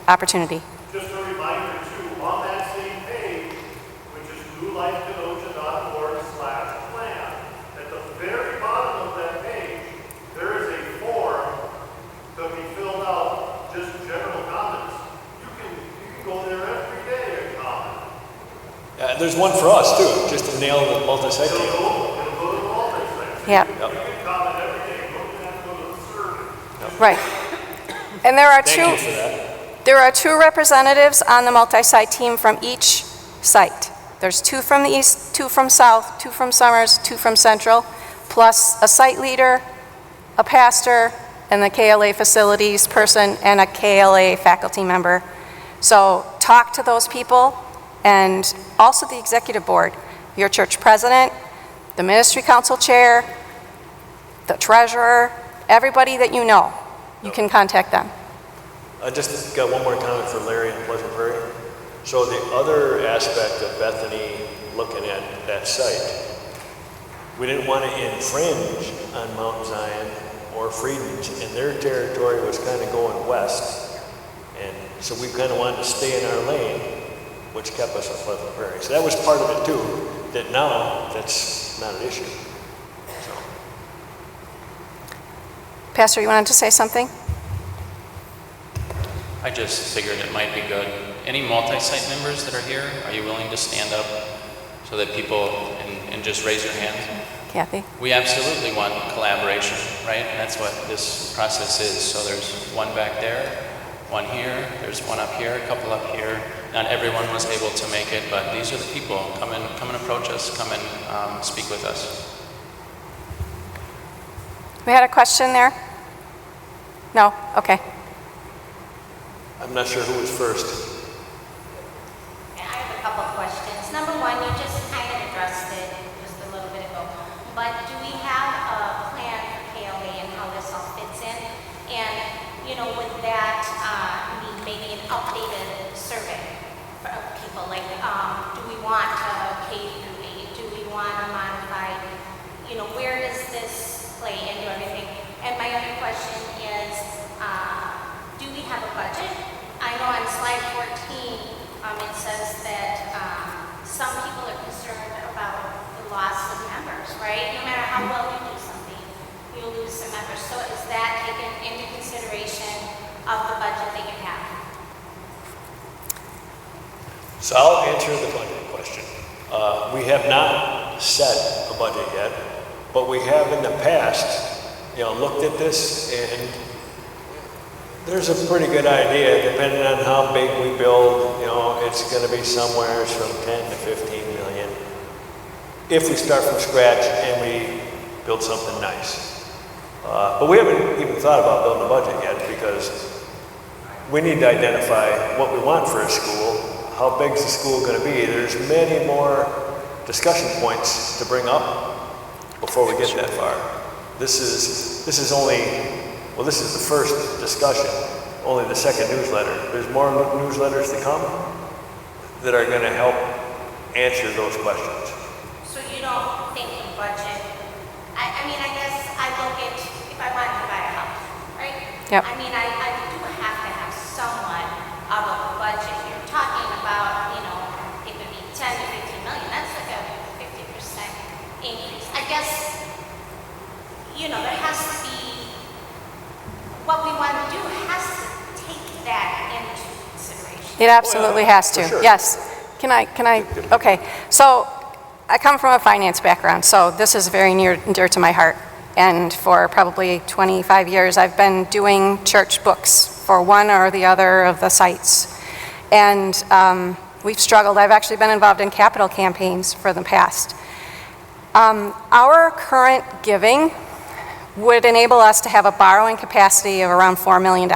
opportunity. Just a reminder too, on that same page, which is newlifekenosha.org/plan, at the very bottom of that page, there is a form to be filled out, just general comments. You can go there every day and comment. There's one for us too, just to nail the multi-site It'll deal. go to the multi-site. Yeah. You can comment every day, don't have to go to the survey. Right. And there are Thank you for that. There are 2 representatives on the multi-site team from each site. There's 2 from the east, 2 from south, 2 from Summers, 2 from Central, plus a site leader, a pastor, and the KLA facilities person, and a KLA faculty member. So talk to those people, and also the executive board, your church president, the ministry council chair, the treasurer, everybody that you know, you can contact them. I just got one more comment for Larry in Pleasant Prairie. So the other aspect of Bethany looking at that site, we didn't want to infringe on Mount Zion or Freedom's, and their territory was kind of going west. And so we kind of wanted to stay in our lane, which kept us on Pleasant Prairie. So that was part of it too, that now that's not an issue. So. Pastor, you wanted to say something? I just figured it might be good. Any multi-site members that are here, are you willing to stand up so that people, and just raise your hand? Kathy? We absolutely want collaboration, right? And that's what this process is. So there's one back there, one here, there's one up here, a couple up here. Not everyone was able to make it, but these are the people. Come and approach us, come and speak with us. We had a question there? No? Okay. I'm not sure who was first. I have a couple of questions. Number one, you just kind of addressed it just a little bit ago, but do we have a plan for KOA and how this all fits in? And, you know, would that need maybe an updated survey for people? Like, do we want K through 8? Do we want a modified, you know, where does this play into everything? And my other question is, do we have a budget? I know on slide 14, it says that some people are concerned about the loss of members, right? No matter how well you do something, you'll lose some members. So is that taken into consideration of the budget that you have? So I'll answer the budget question. We have not set a budget yet, but we have in the past, you know, looked at this, and there's a pretty good idea, depending on how big we build, you know, it's going to be somewhere from 10 to 15 million. If we start from scratch and we build something nice. But we haven't even thought about building a budget yet, because we need to identify what we want for a school. How big is the school going to be? There's many more discussion points to bring up before we get that far. This is only, well, this is the first discussion, only the second newsletter. There's more newsletters to come that are going to help answer those questions. So you don't think the budget, I mean, I guess I look at, if I wanted to buy a house, right? Yep. I mean, I do have to have somewhat of a budget. You're talking about, you know, it could be 10 to 15 million. That's like a 50% increase. I guess, you know, there has to be, what we want to do has to take that into consideration. It absolutely has to. for sure. Yes. Can I, okay. So I come from a finance background, so this is very near and dear to my heart. And for probably 25 years, I've been doing church books for one or the other of the sites. And we've struggled. I've actually been involved in capital campaigns for the past. Our current giving would enable us to have a borrowing capacity of around $4 million.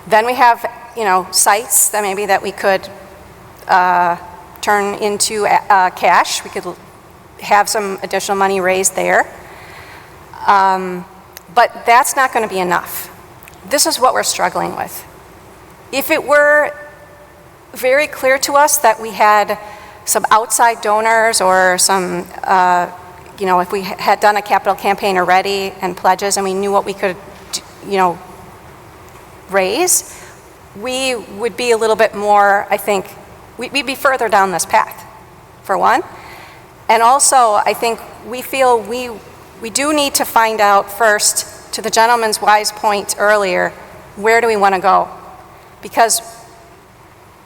Then we have, you know, sites that maybe that we could turn into cash. We could have some additional money raised there. But that's not going to be enough. This is what we're struggling with. If it were very clear to us that we had some outside donors or some, you know, if we had done a capital campaign already and pledges and we knew what we could, you know, raise, we would be a little bit more, I think, we'd be further down this path, for one. And also, I think we feel we do need to find out first, to the gentleman's wise point earlier, where do we want to go? Because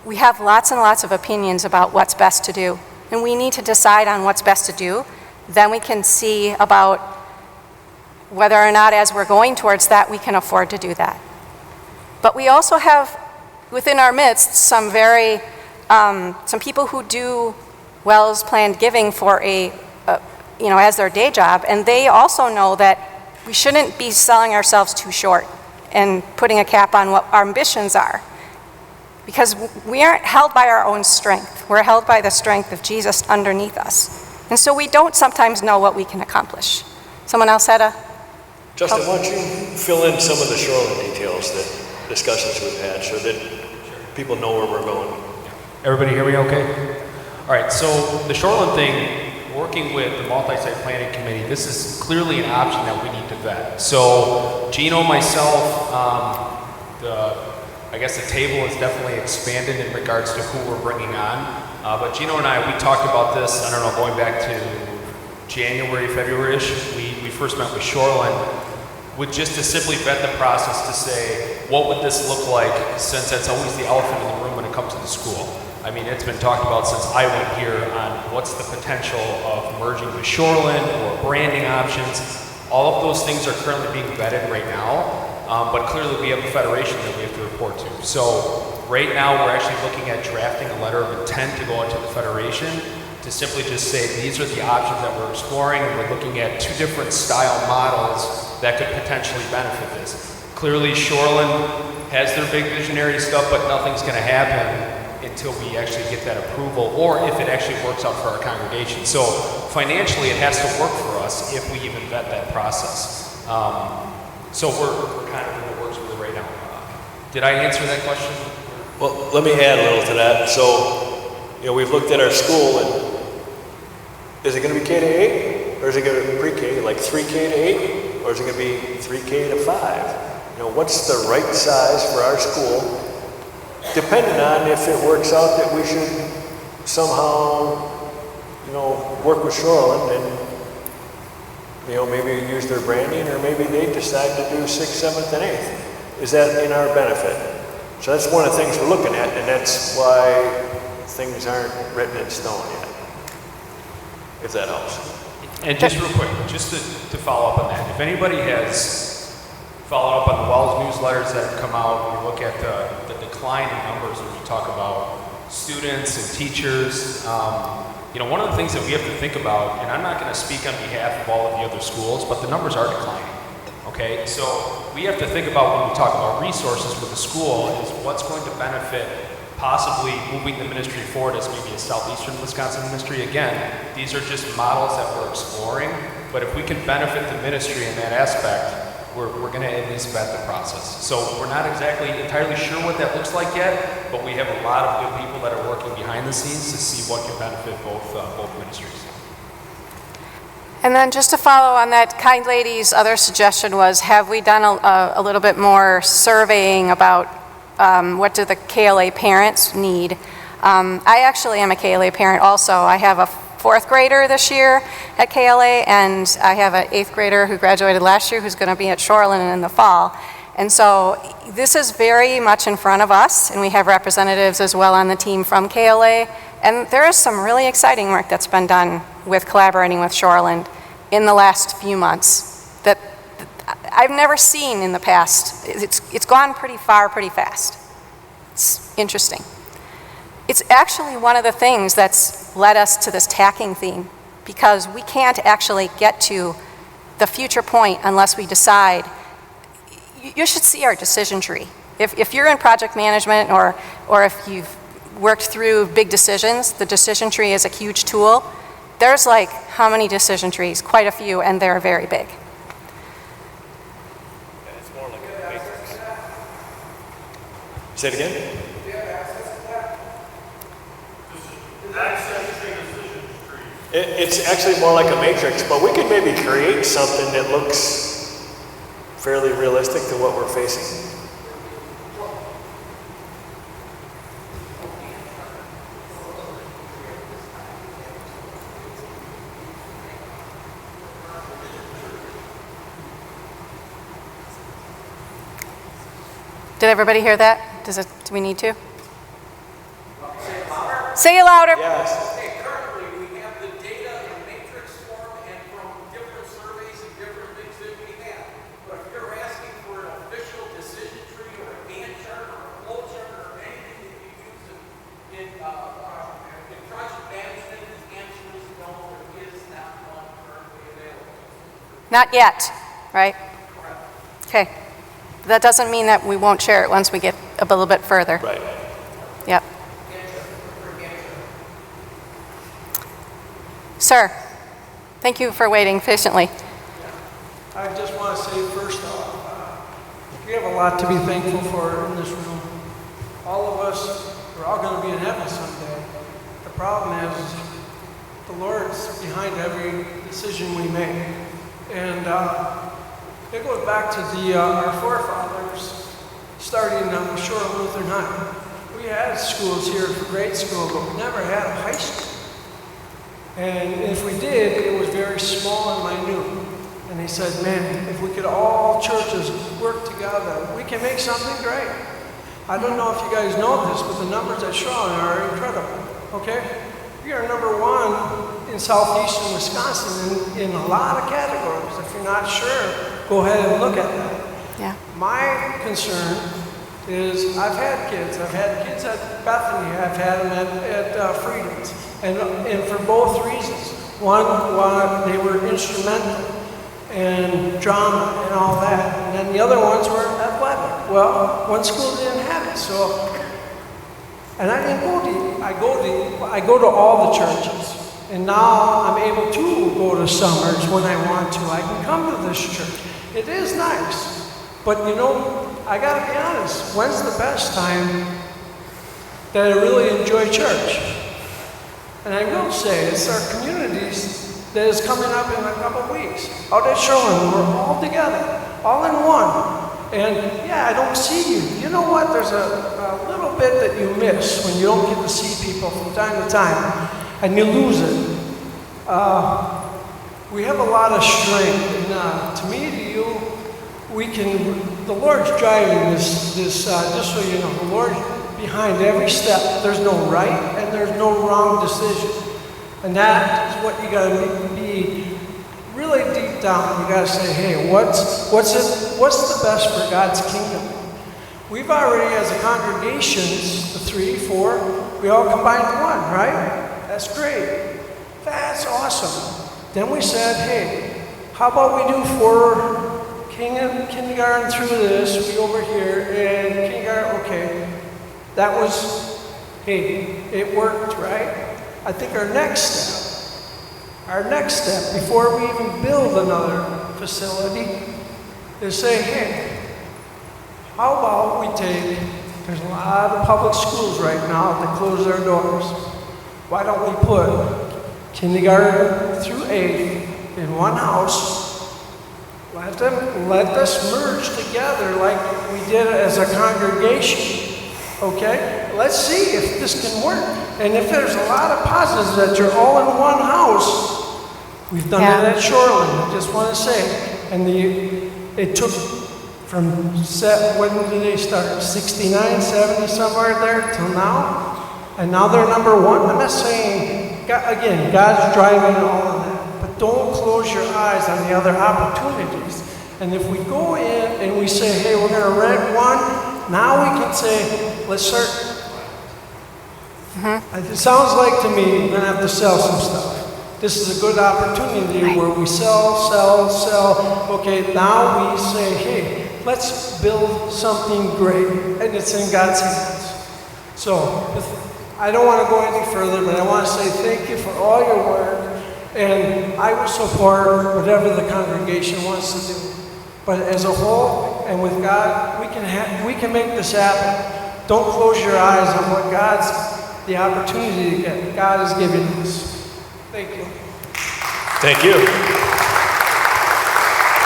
we have lots and lots of opinions about what's best to do, and we need to decide on what's best to do. Then we can see about whether or not, as we're going towards that, we can afford to do that. But we also have within our midst some very, some people who do Wells planned giving for you know, as their day job, and they also know that we shouldn't be selling ourselves too short and putting a cap on what our ambitions are. Because we aren't held by our own strength. We're held by the strength of Jesus underneath us. And so we don't sometimes know what we can accomplish. Someone else had a... Justin, why don't you fill in some of the shoreline details, that discussions we've had, so that people know where we're going. Everybody hear me okay? All right, so the shoreline thing, working with the multi-site planning committee, this is clearly an option that we need to vet. So Gino, myself, I guess the table is definitely expanded in regards to who we're bringing on. But Gino and I, we talked about this, I don't know, going back to January, February-ish. We first met with Shoreland with just to simply vet the process to say, what would this look like, since that's always the elephant in the room when it comes to the school. I mean, it's been talked about since I went here on what's the potential of merging with Shoreland or branding options. All of those things are currently being vetted right now, but clearly we have a federation that we have to report to. So right now we're actually looking at drafting a letter of intent to go out to the federation to simply just say these are the options that we're exploring, and we're looking at 2 different style models that could potentially benefit this. Clearly Shoreland has their big visionary stuff, but nothing's going to happen until we actually get that approval, or if it actually works out for our congregation. So financially, it has to work for us if we even vet that process. So we're kind of in the works with it right now. Did I answer that question? Well, let me add a little to that. So, we've looked at our school, and is it going to be K to 8, or is it going to be pre-K, like 3K to 8, or is it going to be 3K to 5? What's the right size for our school? Depending on if it works out that we should somehow, work with Shoreland and, maybe use their branding, or maybe they decide to do 6th, 7th, and 8th. Is that in our benefit? So that's one of the things we're looking at, and that's why things aren't written in stone yet, if that helps. And just real quick, just to follow up on that, if anybody has followed up on the Wells newsletters that have come out, we look at the decline in numbers when we talk about students and teachers. One of the things that we have to think about, and I'm not going to speak on behalf of all of the other schools, but the numbers are declining. Okay, so we have to think about when we talk about resources with the school is what's going to benefit possibly moving the ministry forward as maybe a southeastern Wisconsin ministry. Again, these are just models that we're exploring, but if we can benefit the ministry in that aspect, we're going to at least vet the process. So we're not exactly entirely sure what that looks like yet, but we have a lot of good people that are working behind the scenes to see what can benefit both ministries. And then just to follow on that, kind lady's other suggestion was, have we done a little bit more surveying about what do the KLA parents need? I actually am a KLA parent also. I have a 4th grader this year at KLA, and I have an 8th grader who graduated last year who's going to be at Shoreland in the fall. And so this is very much in front of us, and we have representatives as well on the team from KLA, and there is some really exciting work that's been done with collaborating with Shoreland in the last few months that I've never seen in the past. It's gone pretty far, pretty fast. It's interesting. It's actually one of the things that's led us to this tacking theme, because we can't actually get to the future point unless we decide. You should see our decision tree. If you're in project management or if you've worked through big decisions, the decision tree is a huge tool. There's like how many decision trees? Quite a few, and they're very big. It's more like a matrix. Say it again? It's actually more like a matrix, but we could maybe create something that looks fairly realistic to what we're facing. Did everybody hear that? Do we need to? Say it louder. Yes. Not yet, right? Okay. That doesn't mean that we won't share it once we get a little bit further. Right. Yep. Sir, thank you for waiting patiently. I just want to say first off, we have a lot to be thankful for in this room. All of us, we're all going to be in heaven someday. The problem is the Lord's behind every decision we make. And it goes back to our forefathers starting Shore Lutheran High. We had schools here for grade school, but we never had a high school. And if we did, it was very small and minute. And he said, man, if we could all churches work together, we can make something great. I don't know if you guys know this, but the numbers at Shaw are incredible, okay? We are #1 in southeastern Wisconsin in a lot of categories. If you're not sure, go ahead and look at that. Yeah. My concern is I've had kids at Bethany, I've had them at Freedom's, and for both reasons. One, they were instrumental and drama and all that, and then the other ones were athletic. Well, one school didn't have it, so, and I didn't I go to all the churches, and now I'm able to go to summers when I want to. I can come to this church. It is nice, but you know, I gotta be honest, when's the best time that I really enjoy church? And I will say, it's our communities that is coming up in a couple of weeks. Out at Sherwin, we're all together, all in one. And yeah, I don't see you. You know what? There's a little bit that you miss when you don't get to see people from time to time, and you lose it. We have a lot of strength, and to me, to you, the Lord's driving this, just so you know, the Lord's behind every step. There's no right and there's no wrong decision. And that is what you gotta be really deep down. You gotta say, hey, what's the best for God's kingdom? We've already, as a congregation, the 3, 4, we all combined to one, right? That's great. That's awesome. Then we said, hey, how about we do for kindergarten through this, we over here, and kindergarten, okay. That was, hey, it worked, right? I think our next step, before we even build another facility, is say, hey, how about we there's a lot of public schools right now that close their doors. Why don't we put kindergarten through 8th in one house? Let us merge together like we did as a congregation, okay? Let's see if this can work. And if there's a lot of positives that you're all in one house, we've done that at Shoreland, I just want to say. And it took from, when did they start? 69, 70, somewhere there till now? And now they're #1. I'm not saying, again, God's driving all of that. But don't close your eyes on the other opportunities. And if we go in and we say, hey, we're going to rent one, now we can say, let's start. It sounds like to me we're going to have to sell some stuff. This is a good opportunity where we sell. Okay, now we say, hey, let's build something great. And it's in God's hands. So I don't want to go any further, but I want to say thank you for all your work. And I will support whatever the congregation wants to do. But as a whole, and with God, we can make this happen. Don't close your eyes on what the opportunity that God has given us. Thank you. Thank you.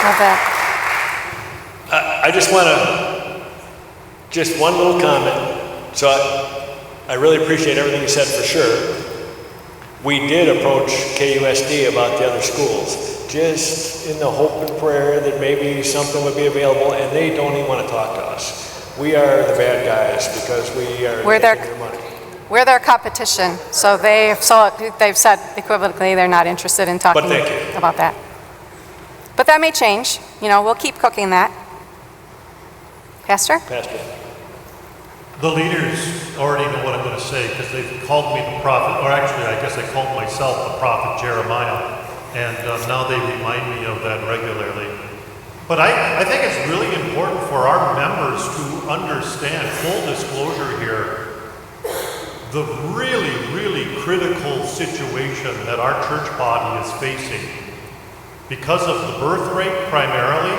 Love that. I just want just one little comment. So I really appreciate everything you said for sure. We did approach KUSD about the other schools, just in the hope and prayer that maybe something would be available, and they don't even want to talk to us. We are the bad guys because we are taking their money. We're their competition, so they've said equivocally they're not interested in talking about that. But that may change. You know, we'll keep cooking that. Pastor? The leaders already know what I'm going to say because they've called me the prophet, or actually I guess I called myself the prophet Jeremiah, and now they remind me of that regularly. But I think it's really important for our members to understand, full disclosure here, the really, really critical situation that our church body is facing. Because of the birth rate primarily,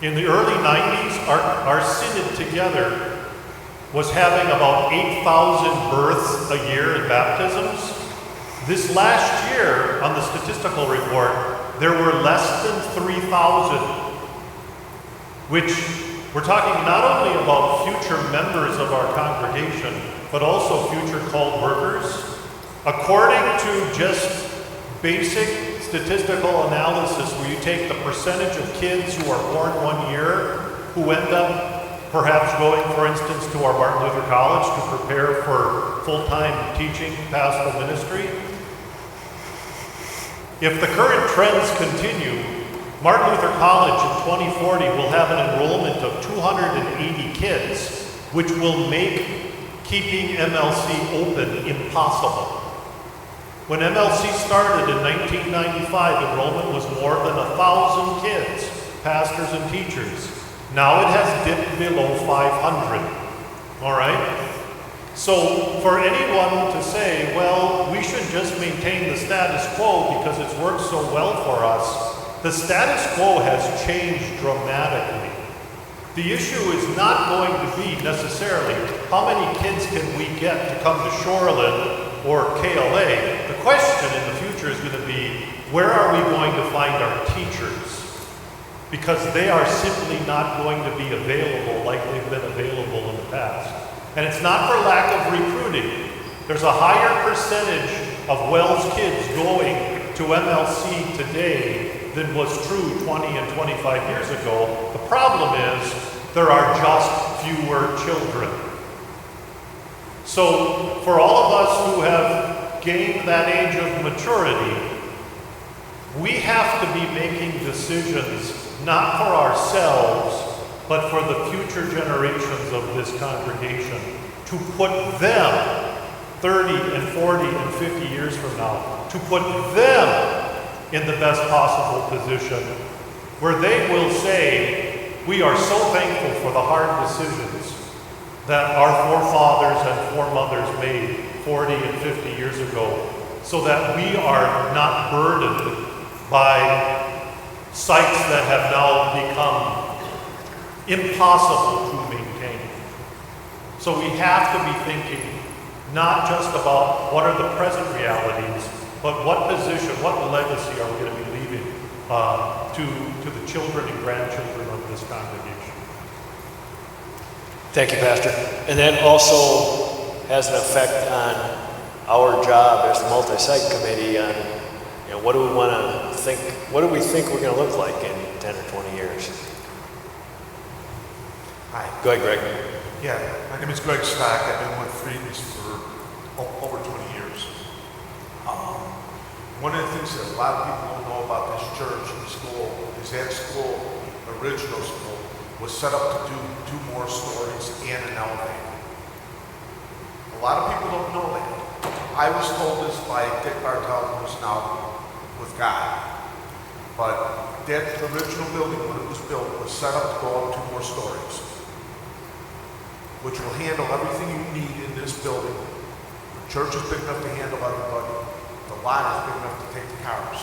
in the early 90s, our synod together was having about 8,000 births a year in baptisms. This last year, on the statistical report, there were less than 3,000, which We're talking not only about future members of our congregation, but also future called workers. According to just basic statistical analysis, where you take the percentage of kids who are born one year who end up perhaps going, for instance, to our Martin Luther College to prepare for full-time teaching, pastoral ministry. If the current trends continue, Martin Luther College in 2040 will have an enrollment of 280 kids, which will make keeping MLC open impossible. When MLC started in 1995, enrollment was more than 1,000 kids, pastors and teachers. Now it has dipped below 500, all right? So for anyone to say, well, we should just maintain the status quo because it's worked so well for us, the status quo has changed dramatically. The issue is not going to be necessarily how many kids can we get to come to Shoreland or KLA. The question in the future is going to be, where are we going to find our teachers? Because they are simply not going to be available like they've been available in the past. And it's not for lack of recruiting. There's a higher percentage of Wells kids going to MLC today than was true 20 and 25 years ago. The problem is there are just fewer children. So for all of us who have gained that age of maturity, we have to be making decisions not for ourselves, but for the future generations of this congregation, to put them 30 and 40 and 50 years from now, to put them in the best possible position where they will say, we are so thankful for the hard decisions that our forefathers and foremothers made 40 and 50 years ago, so that we are not burdened by sites that have now become impossible to maintain. So we have to be thinking not just about what are the present realities, but what position, what legacy are we going to be leaving to the children and grandchildren of this congregation. Thank you, Pastor. And that also has an effect on our job as the multi-site committee on, what do we want to think, what do we think we're going to look like in 10 or 20 years? Hi. Go ahead, Greg. Yeah, my name is Greg Stock. I've been with Friedman's for over 20 years. One of the things that a lot of people don't know about this church and school is that school, original school, was set up to do 2 more stories and an elevator. A lot of people don't know that. I was told this by Dick Bartel, who's now with God. But that original building, when it was built, was set up to go up 2 more stories, which will handle everything you need in this building. The church is big enough to handle everybody. The lot is big enough to take the cars.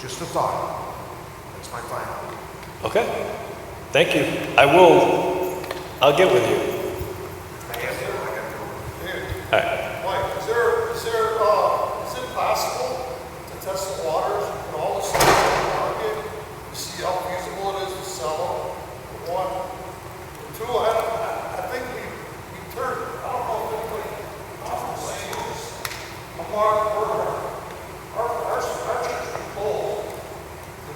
Just a thought. That's my final. Okay. Thank you. I'll get with you. All right. Mike, is it possible to test the waters and all the stuff in the market to see how feasible it is to sell them? For one. For 2, I think we turned, I don't know if anybody is saying this. Our church is full,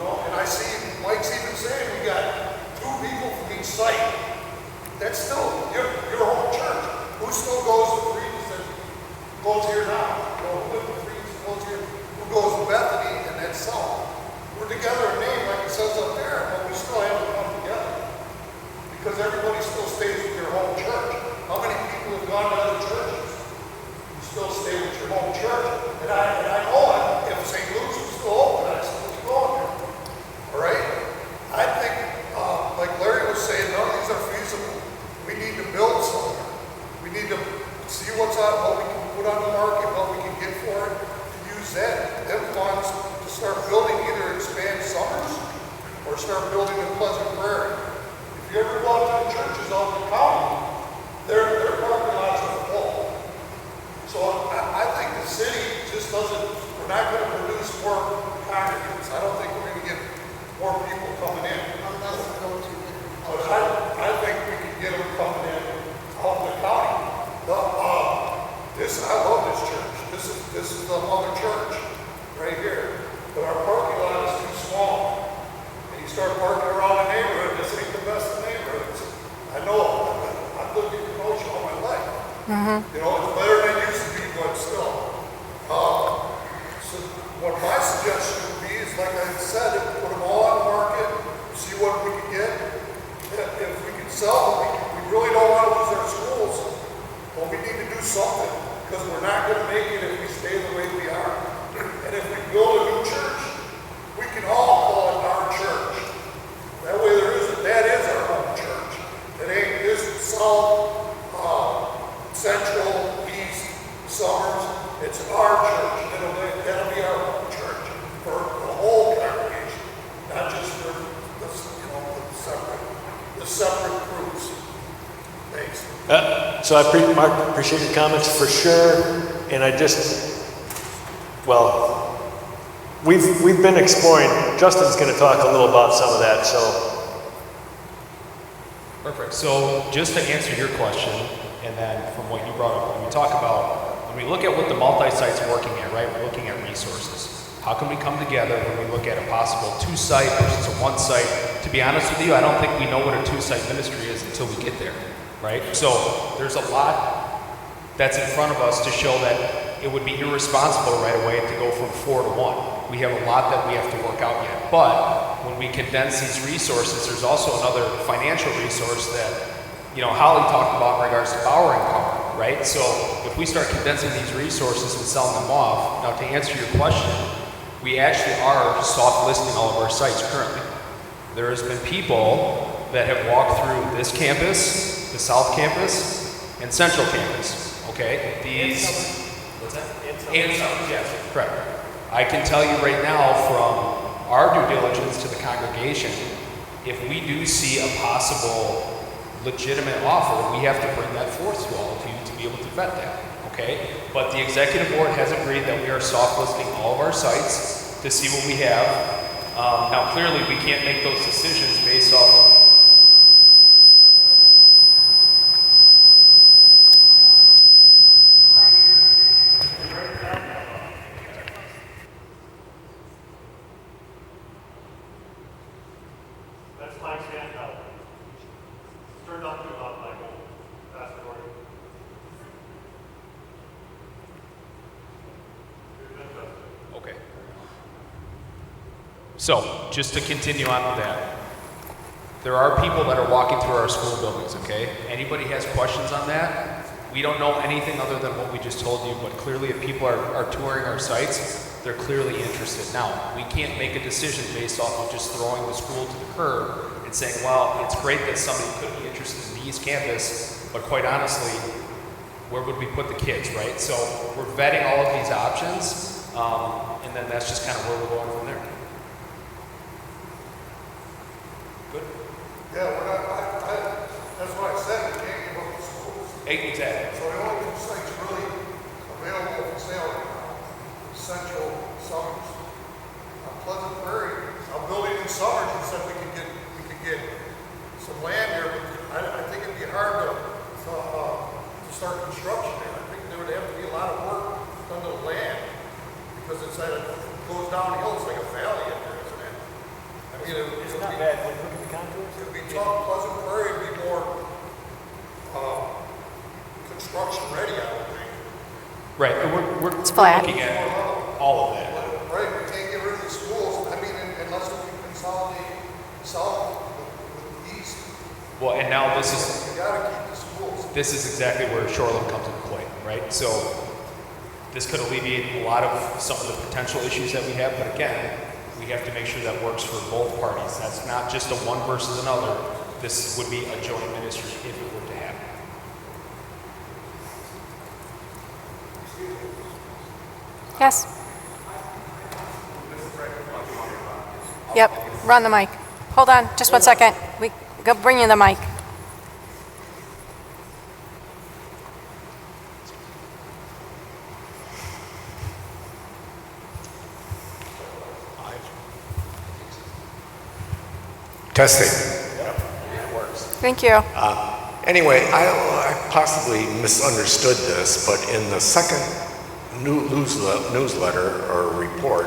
and I see Mike's even saying we got 2 people from each site. That's still your home church. Who still goes to Freedman's and goes here now? Who went to Freedman's and goes here? Who goes to Bethany and then South? We're together in name, like it says up there, but we still have to come together. Because everybody still stays with your home church. How many people have gone to other churches? You still stay with your home church. And I know if St. Luke's was still open, I'd still be going there. All right? I think, like Larry was saying, none of these are feasible. We need to build somewhere. We need to see what's on, what we can put on the market, what we can get for it, to use them funds to start building, either expand Summers or start building in Pleasant Prairie. If you ever go out to the churches out in the county, their parking lots are full. So I think the city just doesn't, we're not going to produce more congregants. I don't think we're going to get more people coming in. But I love this church. This is the mother church right here. But our parking lot is too small. And you start parking around the neighborhood, this ain't the best of neighborhoods. I know, I've lived in Kenosha all my life. You know, it's better than it used to be, but still. So what my suggestion would be is, like I said, put them all on the market, see what we can get. If we can sell them, we really don't want to lose our schools. Well, we need to do something, because we're not going to make it if we stay the way we are. And if we build a new church, we can all call it our church. That way that is our home church. It ain't this South, Central, East, Summers. It's our church. That'll be our home church for the whole congregation, not just for the separate groups. Thanks. So Mark, appreciate your comments for sure, and I just, well, we've been exploring. Justin's going to talk a little about some of that. So. Perfect. So just to answer your question, and then from what you brought up, when we look at what the multi-site's working at, right? We're looking at resources. How can we come together when we look at a possible 2-site versus a 1-site? To be honest with you, I don't think we know what a 2-site ministry is until we get there, right? So there's a lot that's in front of us to show that it would be irresponsible right away to go from 4 to 1. We have a lot that we have to work out yet. But when we condense these resources, there's also another financial resource that, Holly talked about in regards to borrowing power, right? So if we start condensing these resources and selling them off, now to answer your question, we actually are soft listing all of our sites currently. There has been people that have walked through this campus, the South Campus, and Central Campus, okay? What's that? And Summers, yes, correct. I can tell you right now from our due diligence to the congregation, if we do see a possible legitimate offer, we have to bring that forth to all of you to be able to vet that, okay? But the executive board has agreed that we are soft listing all of our sites to see what we have. Now clearly we can't make those decisions based off of That's my stand out. Turned on too loud, Michael. Pastor Gordon. Okay. So, just to continue on with that, there are people that are walking through our school buildings, okay? Anybody has questions on that? We don't know anything other than what we just told you, but clearly if people are touring our sites, they're clearly interested. Now, we can't make a decision based off of just throwing the school to the curb and saying, well, it's great that somebody could be interested in the East Campus, but quite honestly, where would we put the kids, right? So we're vetting all of these options, and then that's just kind of where we're going from there. Good? Yeah, that's what I said, we can't give up the schools. Exactly. So the only 2 sites really available for sale right now is Central Summers. Pleasant Prairie, I'm building in Summers, and said we could get some land here, but I think it'd be hard to start construction there. I think there would have to be a lot of work done to the land, because it goes downhill, it's like a valley in there, isn't it? I mean, It's not bad when you look at the contours. It'd be tough. Pleasant Prairie would be more construction ready, I would think. Right, and we're flat. looking at all of that. Right, we can't get rid of the schools, I mean, unless we can consolidate South with the East. Well, and now this is We gotta keep the schools. this is exactly where Shoreland comes into play, right? So this could alleviate a lot of some of the potential issues that we have, but again, we have to make sure that works for both parties. That's not just a one versus another. This would be a joint ministry if it were to happen. Yes? Yep, run the mic. Hold on, just 1 second. We go bring you the mic. Testing. Thank you. Anyway, I possibly misunderstood this, but in the second newsletter or report,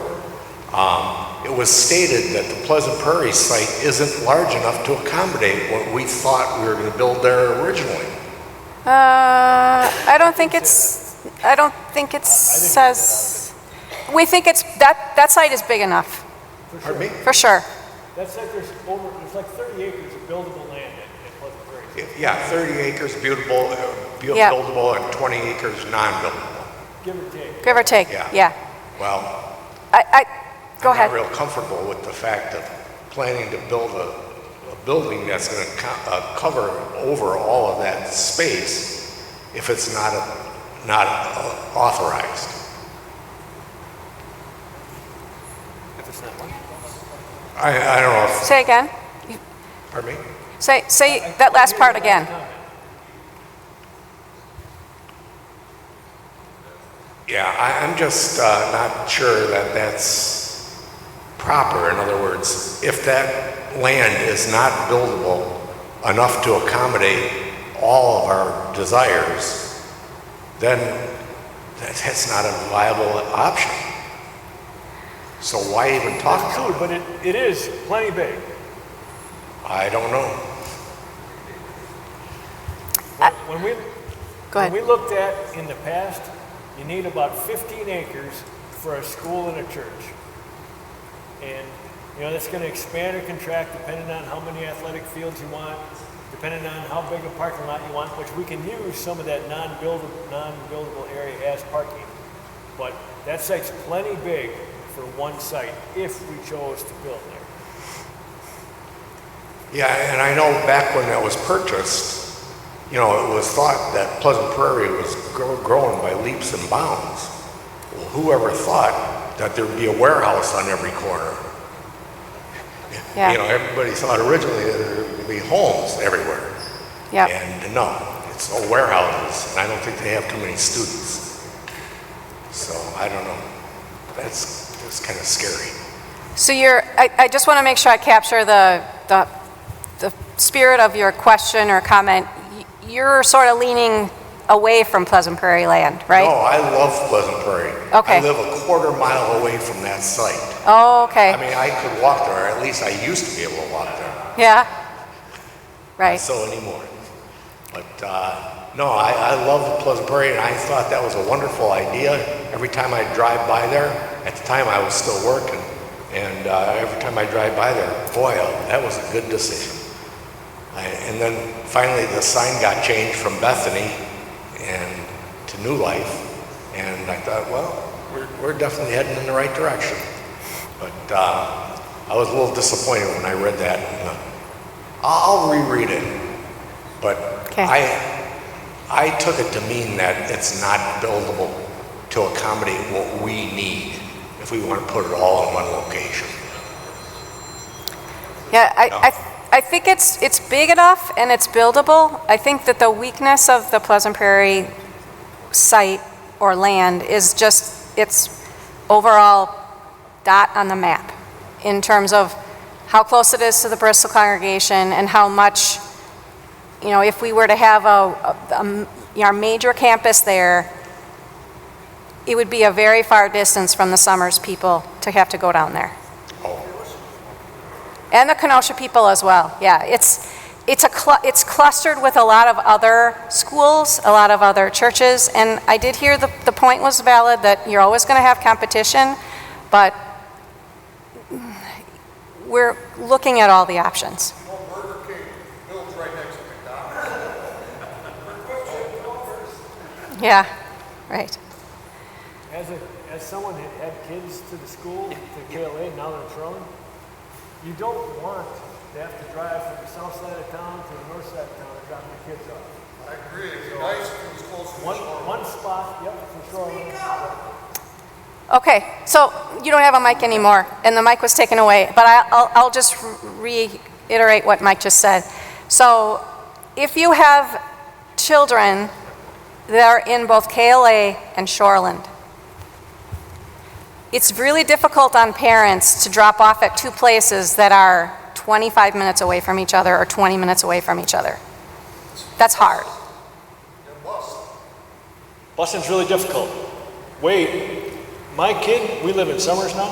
it was stated that the Pleasant Prairie site isn't large enough to accommodate what we thought we were going to build there originally. I don't think it says, we think that site is big enough, Pardon me? for sure. That's like there's like 30 acres of buildable land at Pleasant Prairie. Yeah, 30 acres buildable, Yeah. buildable and 20 acres non-buildable. Give or take, Yeah. yeah. Well, Go ahead. I'm not real comfortable with the fact of planning to build a building that's going to cover over all of that space if it's not authorized. I don't know if, Say again. pardon me? Say that last part again. Yeah, I'm just not sure that that's proper. In other words, if that land is not buildable enough to accommodate all of our desires, then that's not a viable option. So why even talk about it? But it is plenty big. I don't know. When we Go ahead. When we looked at in the past, you need about 15 acres for a school and a church. And, that's going to expand or contract depending on how many athletic fields you want, depending on how big a parking lot you want, which we can use some of that non-buildable area as parking. But that site's plenty big for one site if we chose to build there. Yeah, and I know back when that was purchased, it was thought that Pleasant Prairie was growing by leaps and bounds. Well, whoever thought that there'd be a warehouse on every corner? Yeah. Everybody thought originally that there would be homes everywhere. Yeah. And no, it's all warehouses, and I don't think they have too many students. So I don't know. That's kind of scary. So I just want to make sure I capture the spirit of your question or comment. You're sort of leaning away from Pleasant Prairie land, right? No, I love Pleasant Prairie. Okay. I live a quarter mile away from that site. Oh, okay. I mean, I could walk there, or at least I used to be able to walk there. Yeah. Right. So anymore. But no, I love Pleasant Prairie, and I thought that was a wonderful idea. Every time I drive by there, at the time I was still working, and every time I drive by there, boy, that was a good decision. And then finally the sign got changed from Bethany and to New Life, and I thought, well, we're definitely heading in the right direction. But I was a little disappointed when I read that. I'll reread it, but okay. I took it to mean that it's not buildable to accommodate what we need if we want to put it all in one location. Yeah, I think it's big enough and it's buildable. I think that the weakness of the Pleasant Prairie site or land is just its overall dot on the map in terms of how close it is to the Bristol congregation and how much, if we were to have our major campus there, it would be a very far distance from the Summers people to have to go down there. And the Kenosha people as well. Yeah, it's clustered with a lot of other schools, a lot of other churches, and I did hear the point was valid that you're always going to have competition, but we're looking at all the options. Well, Burger King builds right next to McDonald's. Yeah, right. As someone that had kids to the school, to KLA, now they're in Troy, you don't want to have to drive from the south side of town to the north side of town to drop the kids off. I agree, it'd be nice if it was close to the shore. One spot, yep, for sure. Okay, so you don't have a mic anymore, and the mic was taken away, but I'll just reiterate what Mike just said. So if you have children that are in both KLA and Shoreland, it's really difficult on parents to drop off at two places that are 25 minutes away from each other or 20 minutes away from each other. That's hard. Busing's really difficult. Wait, my kid, we live in Summers now,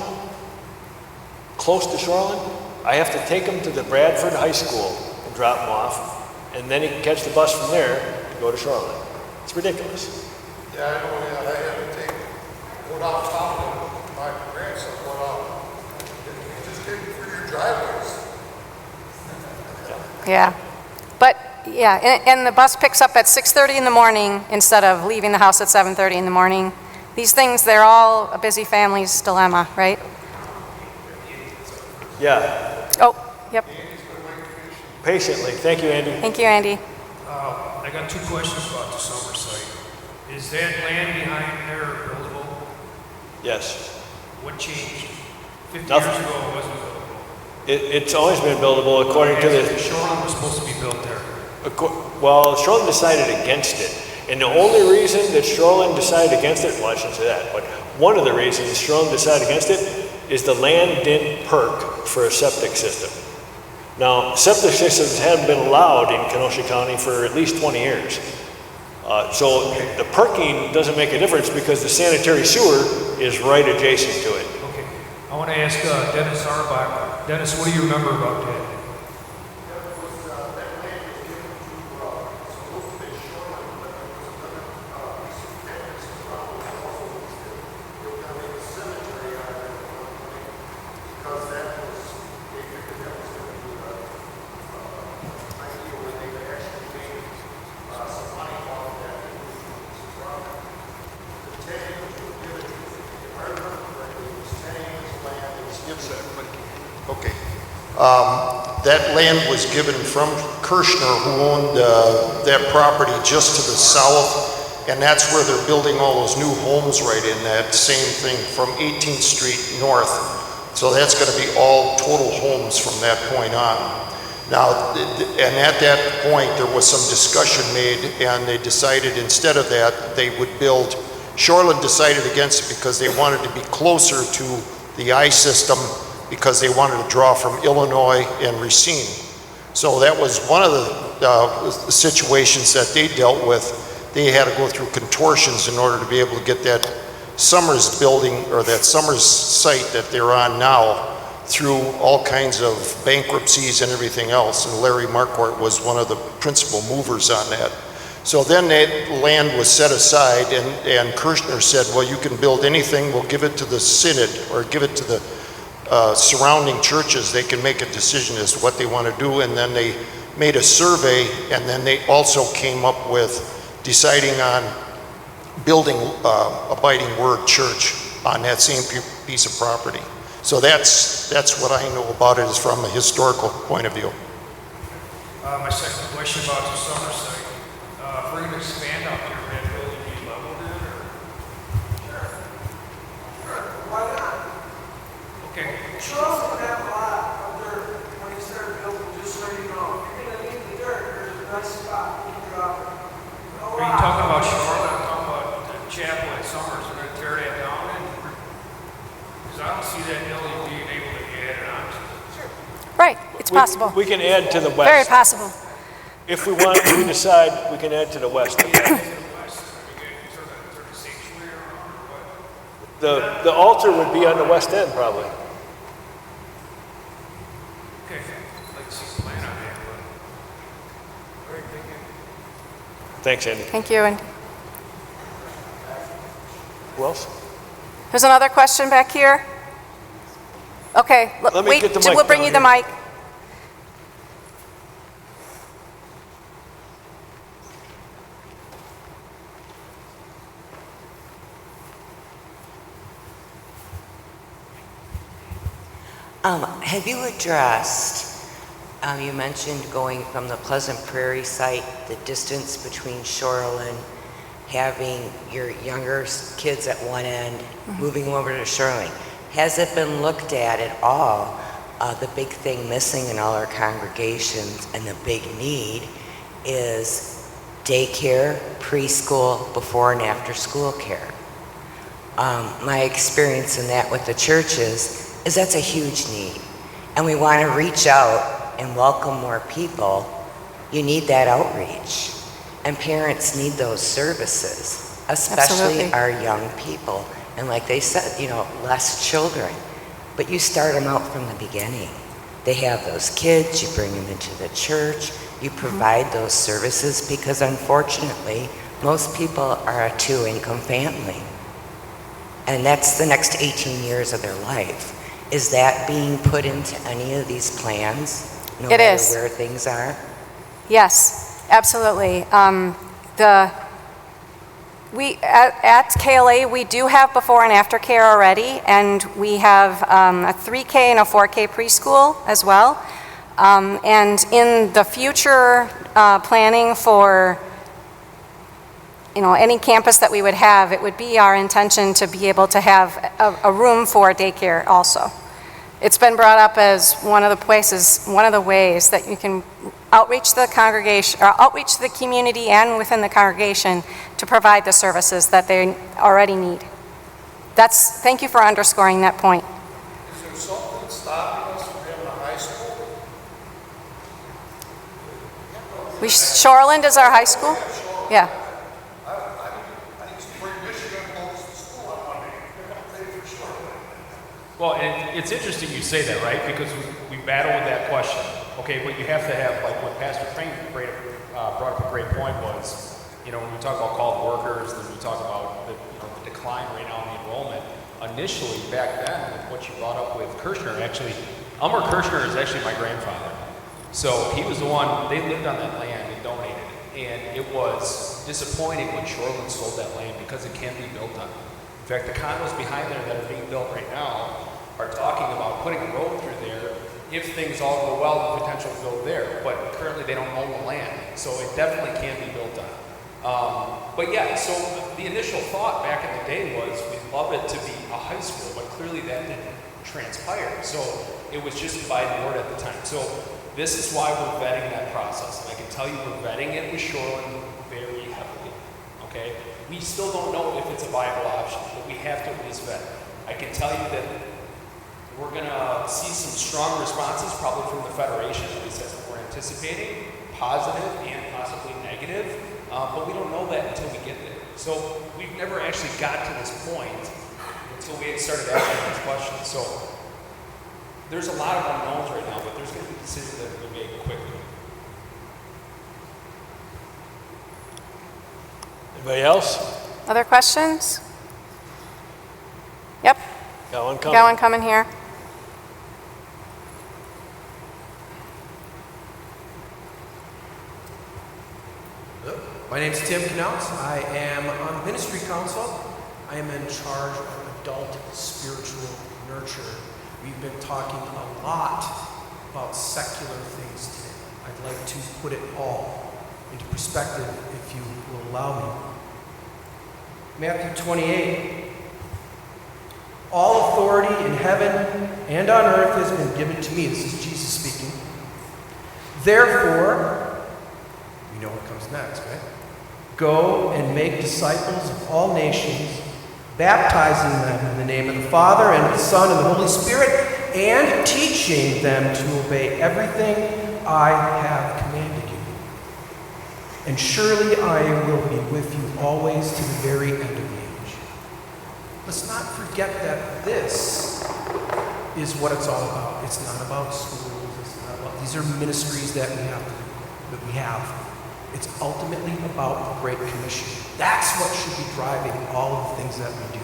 close to Shoreland. I have to take him to the Bradford High School and drop him off, and then he can catch the bus from there to go to Shoreland. It's ridiculous. Yeah, I know, yeah, I had to go downtown and my grandson went out. It just didn't through your driveways. Yeah. But, yeah, and the bus picks up at 6:30 in the morning instead of leaving the house at 7:30 in the morning. These things, they're all a busy family's dilemma, right? Yeah, Oh, yep. patiently. Thank you, Andy. Thank you, Andy. I got two questions about the summer site. Is that land behind there buildable? Yes. What changed? 50 Nothing. years ago it wasn't buildable. It's always been buildable according to the... Shoreline was supposed to be built there. Well, Shoreland decided against it. And the only reason that Shoreland decided against it, well, I shouldn't say that, but one of the reasons Shoreland decided against it is the land didn't perk for a septic system. Now, septic systems haven't been allowed in Kenosha County for at least 20 years. So the perking doesn't make a difference because the sanitary sewer is right adjacent to it. Okay. I want to ask Dennis Arbach. Dennis, what do you remember about that? Okay. That land was given from Kirshner, who owned that property just to the south, and that's where they're building all those new homes right in that same thing from 18th Street north. So that's going to be all total homes from that point on. Now, and at that point, there was some discussion made, and they decided instead of that, they would build. Shoreland decided against it because they wanted to be closer to the I system because they wanted to draw from Illinois and Racine. So that was one of the situations that they dealt with. They had to go through contortions in order to be able to get that Summers building or that Summers site that they're on now through all kinds of bankruptcies and everything else. And Larry Marquardt was one of the principal movers on that. So then that land was set aside and Kirshner said, well, you can build anything, we'll give it to the synod or give it to the surrounding churches. They can make a decision as to what they want to do. And then they made a survey, and then they also came up with deciding on building Abiding Word Church on that same piece of property. So that's what I know about it is from a historical point of view. My second question about the summer site. If we're going to expand out there, would that building be leveled in, or? Sure, why not? Okay. Charles would have a lot of dirt when he started building, just so you know. If you're gonna need the dirt, there's a nice spot you can drop it. Are you talking about Charlotte? I'm talking about the chapel at Summers. We're going to tear that down, because I don't see that building being able to be added on to. Right, it's possible. We can add to the west. Very possible. If we want, we decide we can add to the west. The altar would be on the west end, probably. Okay, I'd like to see the plan on that, but. All right, thank you. Thanks, Andy. Thank you, Andy. Who else? There's another question back here. Okay, Let me wait, get the mic we'll bring down you the here. mic. Have you addressed, you mentioned going from the Pleasant Prairie site, the distance between Shoreland, having your younger kids at one end, moving over to Shoreland. Has it been looked at all? The big thing missing in all our congregations and the big need is daycare, preschool, before and after school care. My experience in that with the churches is that's a huge need. And we want to reach out and welcome more people. You need that outreach. And parents need those services. especially Absolutely. our young people. And like they said, less children. But you start them out from the beginning. They have those kids, you bring them into the church, you provide those services because unfortunately, most people are a two-income family. And that's the next 18 years of their life. Is that being put into any of these plans, no It matter is. where things are? Yes, absolutely. We at KLA, we do have before and after care already, and we have a 3K and a 4K preschool as well. And in the future planning for any campus that we would have, it would be our intention to be able to have a room for daycare also. It's been brought up as one of the ways that you can outreach the congregation, or outreach the community and within the congregation to provide the services that they already need. Thank you for underscoring that point. Is there something stopping us from having a high school? Shoreland is our high school? Yeah. I need to bring Michigan close to school on Monday. They're going to pay for Shoreland. Well, and it's interesting you say that, right? Because we battle with that question. Okay, but you have to have, like what Pastor Crane brought up a great point was, when we talk about called workers, then we talk about the decline right now in the enrollment. Initially, back then, with what you brought up with Kirshner, actually, Elmer Kirshner is actually my grandfather. So he was the one, they lived on that land and donated it. And it was disappointing when Shoreland sold that land because it can't be built on. In fact, the condos behind there that are being built right now are talking about putting a road through there. If things all go well, the potential to build there, but currently they don't own the land, so it definitely can be built on. But yeah, so the initial thought back in the day was we'd love it to be a high school, but clearly that didn't transpire, so it was just by the word at the time. So this is why we're vetting that process, and I can tell you we're vetting it with Shoreland very heavily, okay? We still don't know if it's a viable option, but we have to at least vet it. I can tell you that we're going to see some strong responses, probably from the Federation, at least that's what we're anticipating, positive and possibly negative, but we don't know that until we get there. So we've never actually got to this point until we started asking these questions. So there's a lot of unknowns right now, but there's going to be decisions that will be made quickly. Anybody else? Other questions? Yep, Got one coming. got one coming here. My name is Tim Knauts. I am on the Ministry Council. I am in charge of adult spiritual nurture. We've been talking a lot about secular things today. I'd like to put it all into perspective, if you will allow me. Matthew 28. All authority in heaven and on earth has been given to me. This is Jesus speaking. Therefore, you know what comes next, right? Go and make disciples of all nations, baptizing them in the name of the Father and of the Son and the Holy Spirit, and teaching them to obey everything I have commanded you. And surely I will be with you always to the very end of the age. Let's not forget that this is what it's all about. It's not about schools. It's not about, these are ministries that we have. It's ultimately about the Great Commission. That's what should be driving all of the things that we do.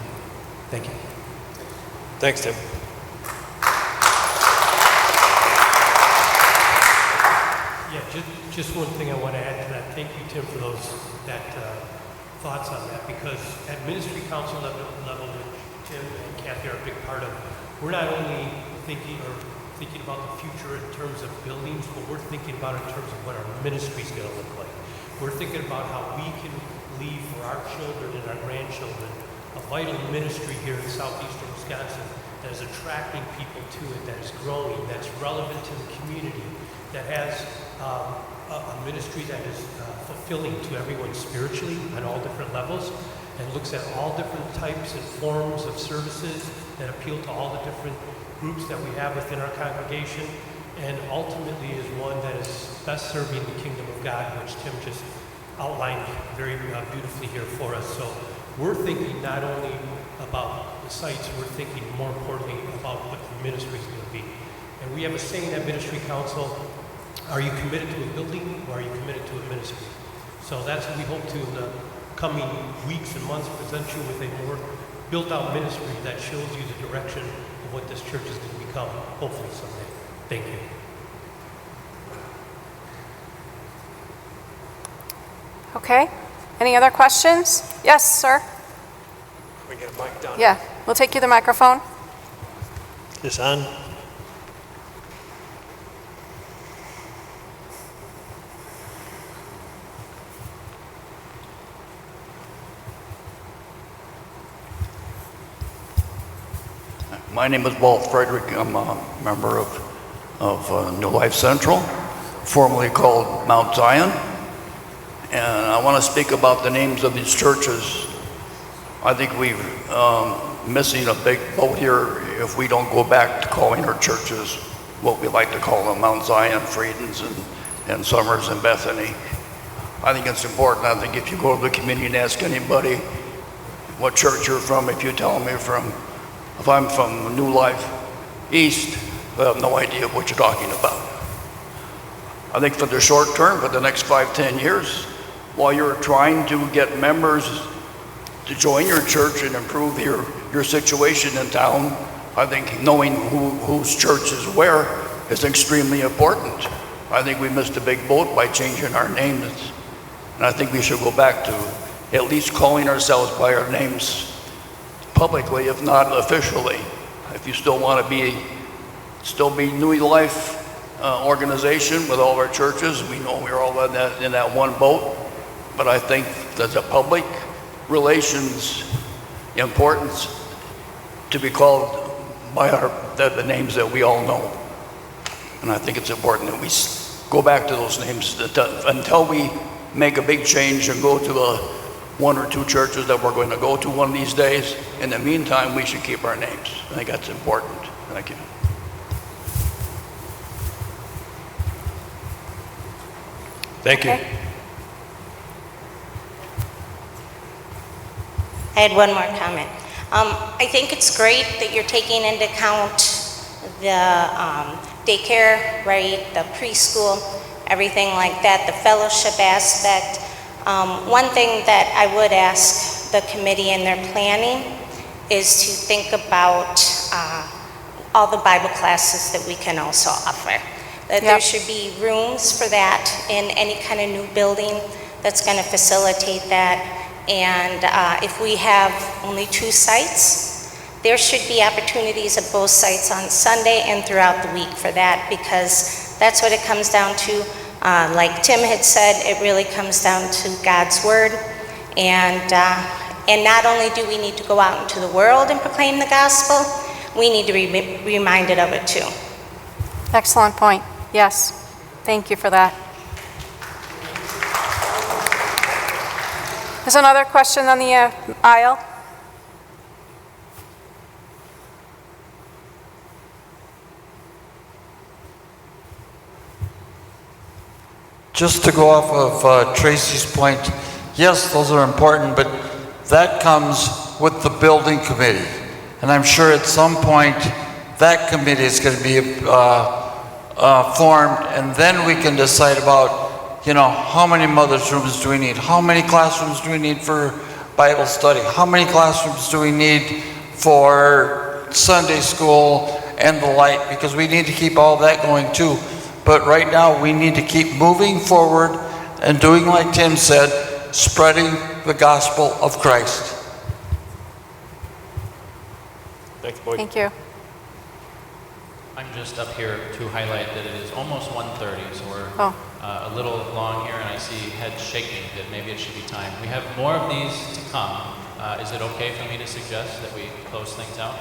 Thank you. Thanks, Tim. Yeah, just one thing I want to add to that. Thank you, Tim, for that thoughts on that, because at Ministry Council level, which Tim and Kathy are a big part of, we're not only thinking about the future in terms of buildings, but we're thinking about it in terms of what our ministry is going to look like. We're thinking about how we can leave for our children and our grandchildren a vital ministry here in southeastern Wisconsin that is attracting people to it, that is growing, that's relevant to the community, that has a ministry that is fulfilling to everyone spiritually on all different levels, and looks at all different types and forms of services that appeal to all the different groups that we have within our congregation, and ultimately is one that is best serving the kingdom of God, which Tim just outlined very beautifully here for us. So we're thinking not only about the sites, we're thinking more importantly about what the ministry is going to be. And we have a saying at Ministry Council, are you committed to a building or are you committed to a ministry? So that's what we hope to, in the coming weeks and months, present you with a more built-out ministry that shows you the direction of what this church is going to become, hopefully someday. Thank you. Okay. Any other questions? Yes, sir? We get a mic down. Yeah, we'll take you the microphone. This on? My name is Walt Frederick. I'm a member of New Life Central, formerly called Mount Zion. And I want to speak about the names of these churches. I think we're missing a big boat here if we don't go back to calling our churches what we like to call them, Mount Zion, Friedens, and Summers and Bethany. I think it's important. I think if you go to the community and ask anybody what church you're from, if you tell them if I'm from New Life East, they have no idea what you're talking about. I think for the short term, for the next 5-10 years, while you're trying to get members to join your church and improve your situation in town, I think knowing whose church is where is extremely important. I think we missed a big boat by changing our names, and I think we should go back to at least calling ourselves by our names publicly, if not officially. If you still want to still be New Life organization with all of our churches, we know we're all in that one boat, but I think there's a public relations importance to be called by the names that we all know. And I think it's important that we go back to those names until we make a big change and go to the 1 or 2 churches that we're going to go to one of these days. In the meantime, we should keep our names. I think that's important. Thank you. Thank you. Okay. I had one more comment. I think it's great that you're taking into account the daycare, right, the preschool, everything like that, the fellowship aspect. One thing that I would ask the committee in their planning is to think about all the Bible classes that we can also offer. That there should be rooms for that in any kind of new building that's going to facilitate that. And if we have only 2 sites, there should be opportunities at both sites on Sunday and throughout the week for that, because that's what it comes down to. Like Tim had said, it really comes down to God's word. And not only do we need to go out into the world and proclaim the gospel, we need to be reminded of it too. Excellent point. Yes. Thank you for that. There's another question on the aisle. Just to go off of Tracy's point, yes, those are important, but that comes with the building committee. And I'm sure at some point that committee is going to be formed, and then we can decide about, how many mother's rooms do we need? How many classrooms do we need for Bible study? How many classrooms do we need for Sunday school and the like? Because we need to keep all that going too. But right now we need to keep moving forward and doing like Tim said, spreading the gospel of Christ. Thanks, Boyd. Thank you. I'm just up here to highlight that it is almost 1:30, so we're a little long here, and I see heads shaking that maybe it should be time. We have more of these to come. Is it okay for me to suggest that we close things out?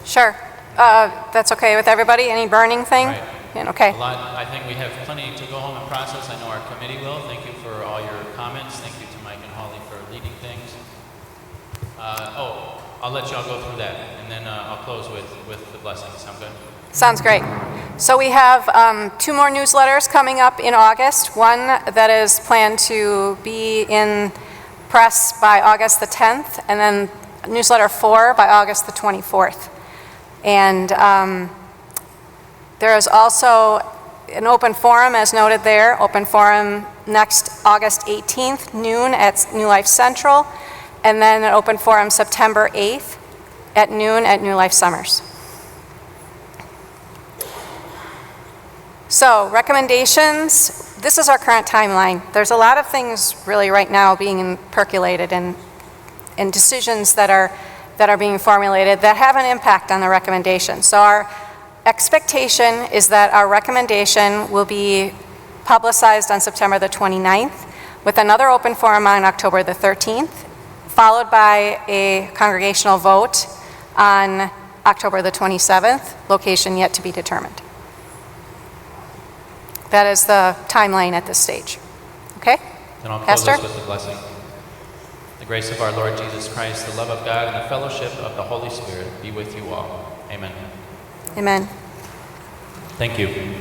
Sure. That's okay with everybody? Any burning thing? Right. Yeah, okay. I think we have plenty to go home and process. I know our committee will. Thank you for all your comments. Thank you to Mike and Holly for leading things. I'll let y'all go through that, and then I'll close with the blessings. Sound good? Sounds great. So we have 2 more newsletters coming up in August. One that is planned to be in press by August the 10th, and then newsletter 4 by August the 24th. And there is also an open forum, as noted there, open forum next August 18th, noon at New Life Central, and then an open forum September 8th at noon at New Life Summers. So, recommendations, this is our current timeline. There's a lot of things really right now being percolated and decisions that are being formulated that have an impact on the recommendation. So our expectation is that our recommendation will be publicized on September the 29th with another open forum on October the 13th, followed by a congregational vote on October the 27th, location yet to be determined. That is the timeline at this stage. Okay? And I'll close Pastor? us with the blessing. The grace of our Lord Jesus Christ, the love of God, and the fellowship of the Holy Spirit be with you all. Amen. Amen. Thank you.